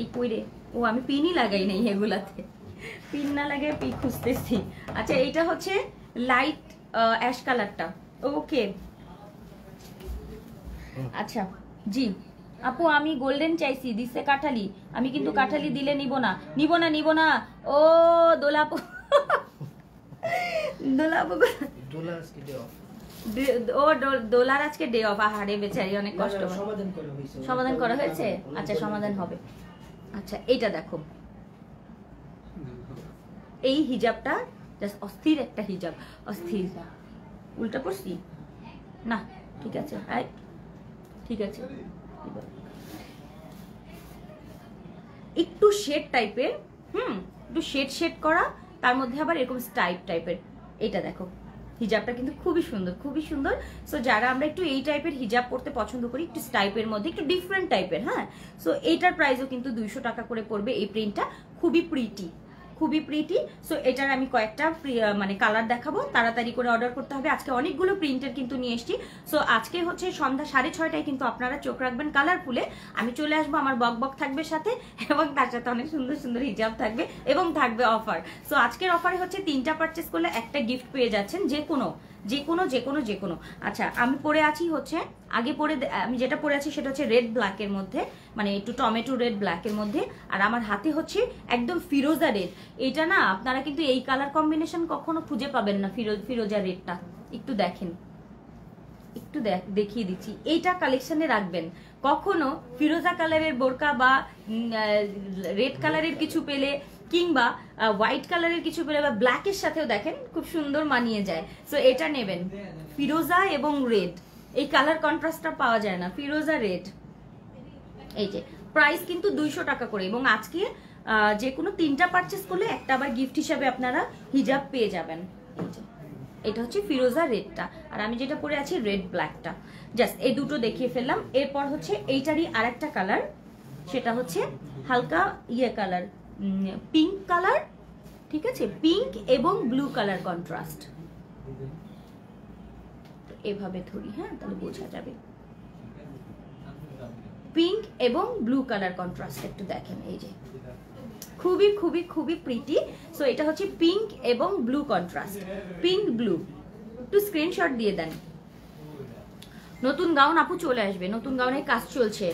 এই কইরে, ও আমি পিনই লাগাই নাই এগুলাতে, পিন না লাগাই পিন খুঁজতেছি। আচ্ছা, এইটা হচ্ছে লাইট অ্যাশ কালারটা। ওকে, আচ্ছা জি আপু, আমি গোল্ডেন চাইছি, দিছে কাঠালি, আমি কিন্তু কাঠালি দিলে নিব না, নিব না। ও দোলাপু, দোলাপু ও দোলার আজকে ডে অফ। আহারে বেচারি, অনেক কষ্ট। সমাধান করা হয়েছে? আচ্ছা, সমাধান হবে। আচ্ছা, এইটা দেখো, এই হিজাবটা জাস্ট অস্থির একটা হিজাব, অস্থির। উল্টা পড়ছি না, ঠিক আছে, ঠিক আছে। একটু শেড টাইপের, একটু শেড করা, তার মধ্যে আবার এরকম স্টাইপ টাইপের। এটা দেখো, হিজাবটা কিন্তু খুবই সুন্দর, খুবই সুন্দর। সো যারা আমরা একটু এই টাইপের হিজাব পরতে পছন্দ করি, একটু স্টাইপের মধ্যে, একটু ডিফারেন্ট টাইপের, হ্যাঁ, সো এইটার প্রাইসও কিন্তু 200 টাকা করে পড়বে। এই প্রিন্টটা খুবই প্রিটি, খুবই প্রিটি। সো এটার আমি কয়েকটা মানে কালার দেখাবো, তাড়াতাড়ি করে অর্ডার করতে হবে। আজকে অনেকগুলো প্রিন্টের কিন্তু নিয়ে এসছি। সো আজকে হচ্ছে সন্ধ্যা 6:30টায়, কিন্তু আপনারা চোখ রাখবেন কালারফুলে। আমি চলে আসবো, আমার বক থাকবে সাথে, এবং তার সাথে অনেক সুন্দর সুন্দর হিজাব থাকবে, এবং থাকবে অফার। সো আজকের অফারে হচ্ছে 3টা পারচেস করলে একটা গিফট পেয়ে যাচ্ছেন, যে কোনো। আচ্ছা, আমি পরে আছি হচ্ছে, আগে পরে আমি যেটা পরে আছি সেটা হচ্ছে রেড ব্ল্যাকের মধ্যে, মানে একটু টমেটো রেড ব্ল্যাকের মধ্যে। আর আমার হাতে হচ্ছে একদম ফিরোজা রেড। এটা না আপনারা কিন্তু এই কালার কম্বিনেশন কখনো খুঁজে পাবেন না, ফিরোজা রেডটা। একটু দেখেন, একটু দেখিয়ে দিচ্ছি, এইটা কালেকশনে রাখবেন। কখনো ফিরোজা কালারের বোরকা বা রেড কালারের কিছু পেলে, কিংবা হোয়াইট কালারের কিছু পেলে, বা ব্ল্যাকের সাথেও দেখেন খুব সুন্দর মানিয়ে যায়। সো এটা নেবেন, ফিরোজা এবং রেড, এই কালার কন্ট্রাস্টটা পাওয়া যায় না, ফিরোজা রেড। এই যে প্রাইস কিন্তু 200 টাকা করে, এবং আজকে যে কোনো 3টা পারচেস করলে একটা আবার গিফট হিসাবে আপনারা হিজাব পেয়ে যাবেন। এই যে এটা হচ্ছে ফিরোজা রেডটা, আর আমি যেটা পরে আছি রেড ব্ল্যাকটা। জাস্ট এই দুটো দেখিয়ে ফেললাম। এরপর হচ্ছে এইটারই আরেকটা কালার, সেটা হচ্ছে হালকা ইয়ে কালার, পিঙ্ক কালার, ঠিক আছে, পিঙ্ক এবং ব্লু কালার কন্ট্রাস্ট। এভাবে ধরি, হ্যাঁ, তাহলে বোঝা যাবে। পিঙ্ক এবং ব্লু কালার কন্ট্রাস্ট একটু দেখেন, এই যে খুবই খুবই খুবই প্রিটি। সো এটা হচ্ছে পিঙ্ক এবং ব্লু কন্ট্রাস্ট, পিঙ্ক ব্লু। একটু স্ক্রিনশট দিয়ে দেন। নতুন গাউন আপু চলে আসবে, নতুন গাউনের কাজ চলছে।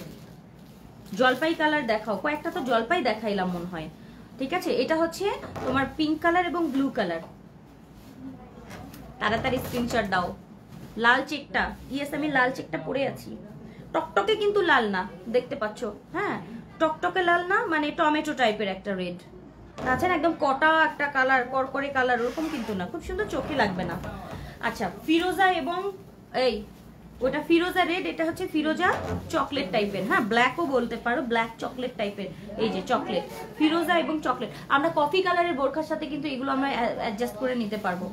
জলপাই কালার দেখাও, কয়েকটা তো জলপাই দেখাইলাম মনে হয়, ঠিক আছে। এটা হচ্ছে তোমার পিঙ্ক কালার এবং ব্লু কালার, তাড়াতাড়ি স্ক্রিনশট দাও। লাল চেকটা, ইয়েস আমি লাল চেকটা পরে আছি। টকটকে কিন্তু লাল না, দেখতে পাচ্ছ, হ্যাঁ টকটকে লাল না, মানে টমেটো টাইপের একটা রেড আছে না, একদম কটা একটা কালার, করকরে কালার, ওরকম কিন্তু না, খুব সুন্দর, চোখে লাগবে না। আচ্ছা ফিরোজা এবং এই ওটা ফিরোজা রেড, এটা হচ্ছে ফিরোজা চকলেট টাইপের, হ্যাঁ ব্ল্যাকও বলতে পারো, ব্ল্যাক চকলেট টাইপের। এই যে চকলেট, ফিরোজা এবং চকলেট। আমরা কফি কালারের বোরখার সাথে কিন্তু এগুলো আমরা অ্যাডজাস্ট করে নিতে পারবো।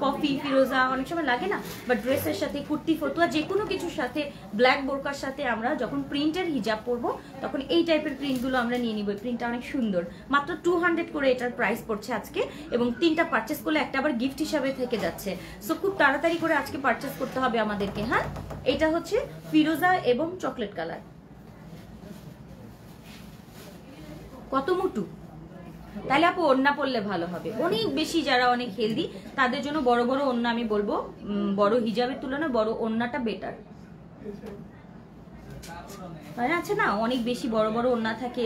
কফি ফিরোজা অনেক সময় লাগে না, বা ড্রেসের সাথে, কুর্তি ফতুয়া, যে কোনো কিছুর সাথে, ব্ল্যাক বোরকার সাথে আমরা যখন প্রিন্টের হিজাব পরবো তখন এই টাইপের প্রিন্টগুলো আমরা নিয়ে নিব। প্রিন্টটা অনেক সুন্দর, মাত্র 200 করে এটার প্রাইস পড়ছে আজকে, এবং 3টা পারচেস করলে একটা আবার গিফট হিসাবে থেকে যাচ্ছে। সো খুব তাড়াতাড়ি করে আজকে পারচেস করতে হবে আমাদেরকে। হ্যাঁ এটা হচ্ছে ফিরোজা এবং চকলেট কালার। কত মোটু, তাহলে আপু ওড়না পরলে ভালো হবে, অনেক বেশি যারা অনেক হেলদি তাদের জন্য বড় বড় ওড়না আমি বলবো, বড় হিজাবের তুলনায় বড় ওড়নাটা বেটার। মানে আছে না অনেক বেশি বড় বড় ওড়না থাকে,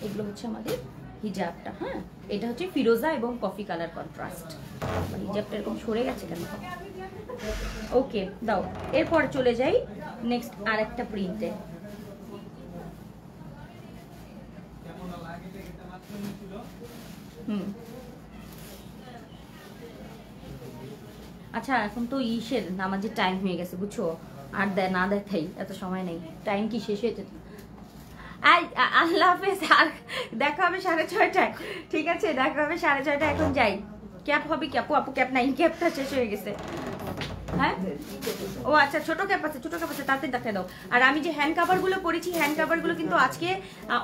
এগুলো হচ্ছে আমাদের হিজাবটা। হ্যাঁ এটা হচ্ছে ফিরোজা এবং কফি কালার কন্ট্রাস্ট। হিজাবটা এরকম সরে গেছে কেন? ওকে দাও, এরপর চলে যাই নেক্সট আরেকটা প্রিন্টে। আচ্ছা এখন তো ইসের নামাজের টাইম হয়ে গেছে বুঝছো, আর না দেখাই, এত সময় নেই, টাইম কি শেষ হয়েছে? আল্লাহ হাফেজ, আর দেখা হবে 6:30টায়, ঠিক আছে দেখা হবে 6:30টায়। এখন যাই, ক্যাপ হবে কি আপু? আপু ক্যাপ নাই, ক্যাপটা শেষ হয়ে গেছে। হ্যাঁ ও আচ্ছা ছোট ক্যাপ আছে, ছোট ক্যাপ আছে, তাতে দেখা দাও। আর আমি যে হ্যান্ড কাভার গুলো পরেছি, হ্যান্ড কাভার গুলো কিন্তু আজকে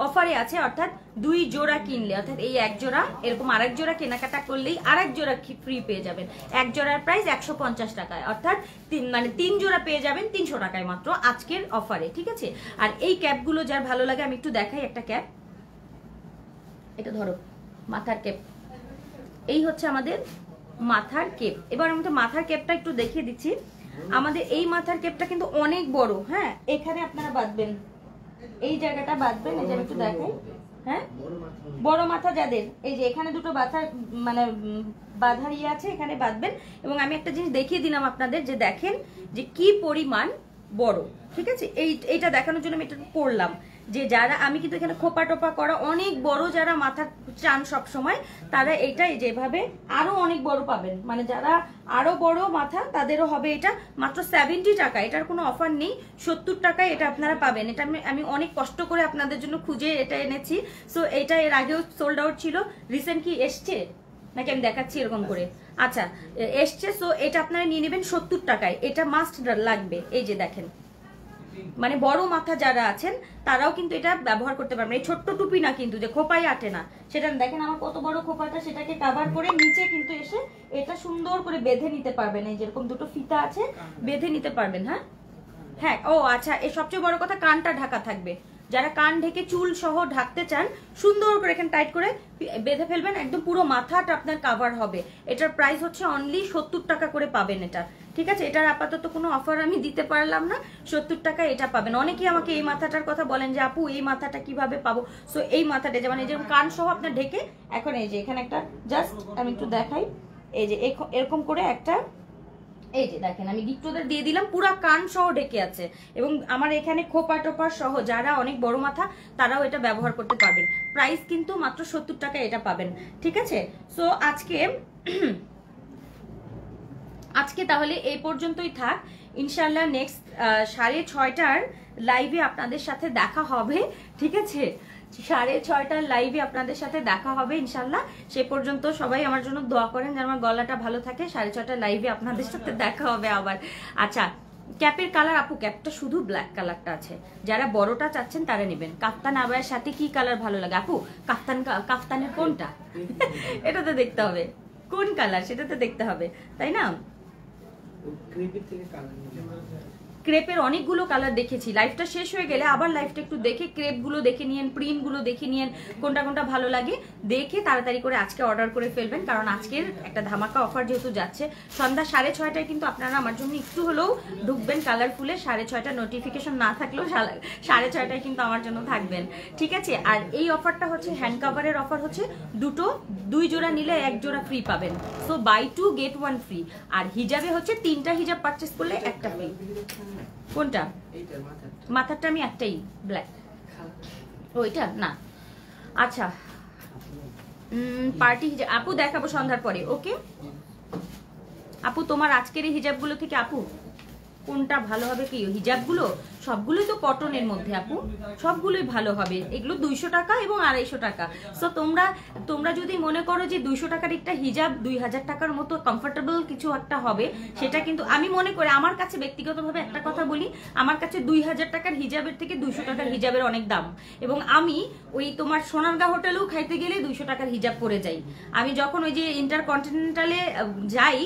অফারে আছে, অর্থাৎ 2 জোড়া কিনলে, অর্থাৎ এই 1 জোড়া এরকম আরেক জোড়া কেনাকাটা করলেই আরেক জোড়া ফ্রি পেয়ে যাবেন। 1 জোড়ার প্রাইস 150 টাকায়, অর্থাৎ 3 জোড়া পেয়ে যাবেন 300 টাকায় মাত্র আজকের অফারে, ঠিক আছে। আর এই ক্যাপগুলো যার ভালো লাগে আমি একটু দেখাই একটা ক্যাপ, এটা ধরো মাথার ক্যাপ, এই হচ্ছে আমাদের মাথার কেপ। এবার আমাদের মাথার কেপটা একটু দেখিয়ে দিচ্ছি। আমাদের এই মাথার কেপটা কিন্তু অনেক বড়, হ্যাঁ এখানে আপনারা বাঁধবেন, এই জায়গাটা বাঁধবেন, এই যে আমি একটু দেখাই। হ্যাঁ বড় মাথা যাদের, এই যে এখানে দুটো বাঁধার মানে বাঁধার ইয়ে আছে, এখানে বাঁধবেন। এবং আমি একটা জিনিস দেখিয়ে দিলাম আপনাদের, যে দেখেন যে কি পরিমাণ বড়, ঠিক আছে। এইটা দেখানোর জন্য আমি এটা পরলাম, যে যারা, আমি কিন্তু এখানে খোপা টোপা করা অনেক বড় যারা মাথা চান সব সময়, তারা এইটাই যেভাবে আরো অনেক বড় পাবেন, মানে যারা আরো বড় মাথা তাদেরও হবে এটা মাত্র 70 টাকা। এটার কোনো অফার নেই, 70 টাকায় এটা আপনারা পাবেন। এটা আমি অনেক কষ্ট করে আপনাদের জন্য খুঁজে এটা এনেছি। সো এটা এর আগেও সোল্ড আউট ছিল, রিসেন্ট কি এসছে নাকি আমি দেখাচ্ছি এরকম করে? আচ্ছা এসছে, সো এটা আপনারা নিয়ে নেবেন 70 টাকায়, এটা মাস্ট লাগবে। এই যে দেখেন, মানে বড় মাথা যারা আছেন তারাও কিন্তু এটা ব্যবহার করতে পারবেন। এই ছোট্ট টুপি না কিন্তু, যে খোপায় আটে না, সেটা দেখেন আমার কত বড় খোপাটা, সেটাকে কভার করে নিচে কিন্তু এসে এটা সুন্দর করে বেঁধে নিতে পারবেন। এই যেরকম দুটো ফিতা আছে, বেঁধে নিতে পারবেন। হ্যাঁ হ্যাঁ ও আচ্ছা, এর সবচেয়ে বড় কথা কানটা ঢাকা থাকবে। যারা কান ঢেকে চুল সহ ঢাকতে চান, সুন্দর করে এখানে টাইট করে বেঁধে ফেলবেন, একদম পুরো মাথাটা আপনার কাভার হবে। এটার প্রাইস হচ্ছে অনলি 70 টাকা করে পাবেন এটা, ঠিক আছে। এটার আপাতত কোনো অফার আমি দিতে পারলাম না, 70 টাকায় এটা পাবেন। অনেকেই আমাকে এই মাথাটার কথা বলেন যে আপু এই মাথাটা কিভাবে পাবো। সো এই মাথাটা যেমন এই যেরকম কান সহ আপনার ঢেকে, এখন এই যে এখানে একটা জাস্ট আমি একটু দেখাই, এই যে এরকম করে একটা, এই যে দেখেন আমি গিফটদের দিয়ে দিলাম, পুরা কান সহ ঢেকে আছে। এবং আমার এখানে খোপা টোপা সহ যারা অনেক বড় মাথা তারাও এটা ব্যবহার করতে পারবেন। প্রাইস কিন্তু মাত্র 70 টাকায় এটা পাবেন, ঠিক আছে। সো আজকে তাহলে এই পর্যন্তই থাক। ইনশাল্লাহ নেক্সট 6:30টার লাইভে আপনাদের সাথে দেখা হবে, ঠিক আছে। 6:30টার লাইভে আপনাদের সাথে দেখা হবে ইনশাল্লাহ। সে পর্যন্ত সবাই আমার জন্য দোয়া করেন যেন আমার গলাটা ভালো থাকে। 6:30টার লাইভে আপনাদের সাথে দেখা হবে আবার। আচ্ছা ক্যাপের কালার, আপু ক্যাপটা শুধু ব্ল্যাক কালারটা আছে, যারা বড়টা চাচ্ছেন তারা নেবেন। কাফতান আবায়ের সাথে কি কালার ভালো লাগে আপু? কাফতানের কোনটা এটা তো দেখতে হবে, কোন কালার সেটা তো দেখতে হবে, তাই না? ক্রেপের অনেকগুলো কালার দেখেছি, লাইফটা শেষ হয়ে গেলে আবার লাইফটা একটু দেখে ক্রেপগুলো দেখে নিয়েন, প্রিন্টগুলো দেখে নিয়েন, কোনটা কোনটা ভালো লাগে দেখে তাড়াতাড়ি করে আজকে অর্ডার করে ফেলবেন, কারণ আজকের একটা ধামাকা অফার যেহেতু যাচ্ছে। সন্ধ্যা 6:30টায় কিন্তু আপনারা আমার জন্য একটু হলেও ঢুকবেন কালারফুলে, 6:30টা নোটিফিকেশন না থাকলেও 6:30টায় কিন্তু আমার জন্য থাকবেন, ঠিক আছে। আর এই অফারটা হচ্ছে হ্যান্ড কাভারের অফার, হচ্ছে 2 জোড়া নিলে 1 জোড়া ফ্রি পাবেন, সো বাই 2 get 1 ফ্রি। আর হিজাবে হচ্ছে 3টা হিজাব পারচেস করলে 1টা ফ্রি। কোনটা? মাথারটা আমি একটাই ব্ল্যাক, ওইটা না। আচ্ছা পার্টি হিজাব আপু দেখাবো সন্ধ্যার পরে, ওকে আপু। তোমার আজকের এই হিজাবগুলো থেকে আপু কোনটা ভালো হবে? কি হিজাবগুলো সবগুলোই তো কটনের মধ্যে আপু, সবগুলোই ভালো হবে। এগুলো 200 টাকা এবং 250 টাকা। সো তোমরা যদি মনে করো যে 200 টাকার একটা হিজাব 2000 টাকার মতো কমফোর্টেবল কিছু একটা হবে, সেটা কিন্তু আমি মনে করি, আমার কাছে ব্যক্তিগতভাবে একটা কথা বলি, আমার কাছে 2000 টাকার হিজাবের থেকে 200 টাকার হিজাবের অনেক দাম। এবং আমি ওই তোমার সোনারগাঁ হোটেলেও খাইতে গেলে 200 টাকার হিজাব পরে যাই। আমি যখন ওই যে ইন্টারকন্টিনেন্টালে যাই,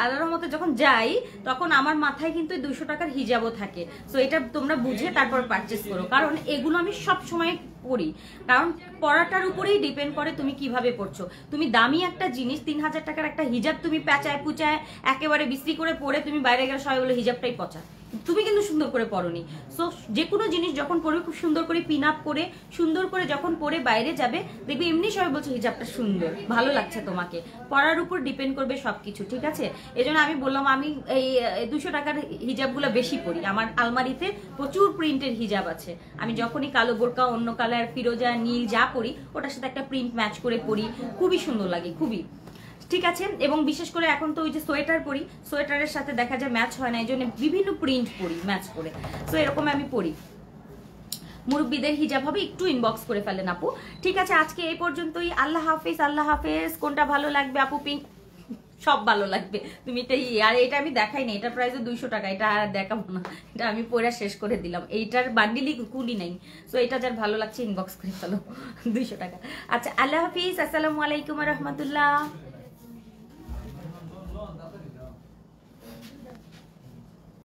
আল্লাহর মতো যখন যাই, তখন আমার মাথায় কিন্তু 200 টাকার হিজাবও থাকে। সো এটা তোমরা বুঝে তারপর পারচেস করো, কারণ এগুলো আমি সব সময় পরি, কারণ পড়াটার উপরেই ডিপেন্ড করে তুমি কিভাবে পড়ছো। তুমি দামি একটা জিনিস 3000 টাকার একটা হিজাব তুমি প্যাচায় পুচায় একেবারে বিক্রি করে পরে তুমি বাইরে গেলে সবাই বলে হিজাবটাই পচা, তুমি কিন্তু সুন্দর করে পড়োনি। সো যে কোনো জিনিস যখন পড়বে খুব সুন্দর করে পিন আপ করে সুন্দর করে যখন পরে বাইরে যাবে, দেখবে এমনি সবাই বলছে হিজাবটা সুন্দর, ভালো লাগছে তোমাকে। পড়ার উপর ডিপেন্ড করবে সবকিছু, ঠিক আছে। এজন্য আমি বললাম আমি এই 200 টাকার হিজাবগুলো বেশি পরি। আমার আলমারিতে প্রচুর প্রিন্টের হিজাব আছে, আমি যখনই কালো বোরকা, অন্য কালার, ফিরোজা, নীল যা পরি ওটার সাথে একটা প্রিন্ট ম্যাচ করে পরি, খুবই সুন্দর লাগে, খুবই, ঠিক আছে। এবং বিশেষ করে এখন তো ওই যে সোয়েটার পরি, সোয়েটারের সাথে দেখা যায় ম্যাচ হয় না, এই জন্য বিভিন্ন প্রিন্ট পরি ম্যাচ করে। তো এরকম আমি পরি। মুরব্বীদের হিজাব হবে, একটু ইনবক্স করে ফেলেন আপু, ঠিক আছে। আজকে এই পর্যন্তই, আল্লাহ হাফেজ। আল্লাহ হাফেজ। কোনটা ভালো লাগবে আপু? পিঙ্ক, সব ভালো লাগবে। তুমি এটা আর এটা আমি দেখাইনি, এটা প্রাইস 200 টাকা, এটা আর দেখাবো না, এটা আমি পরে শেষ করে দিলাম। এইটার বান্ডিলই কুলি নাই, সো এটা যার ভালো লাগছে ইনবক্স করে ফেলো, 200 টাকা। আচ্ছা আল্লাহ হাফিজ, আসসালামু আলাইকুম রহমতুল্লাহ।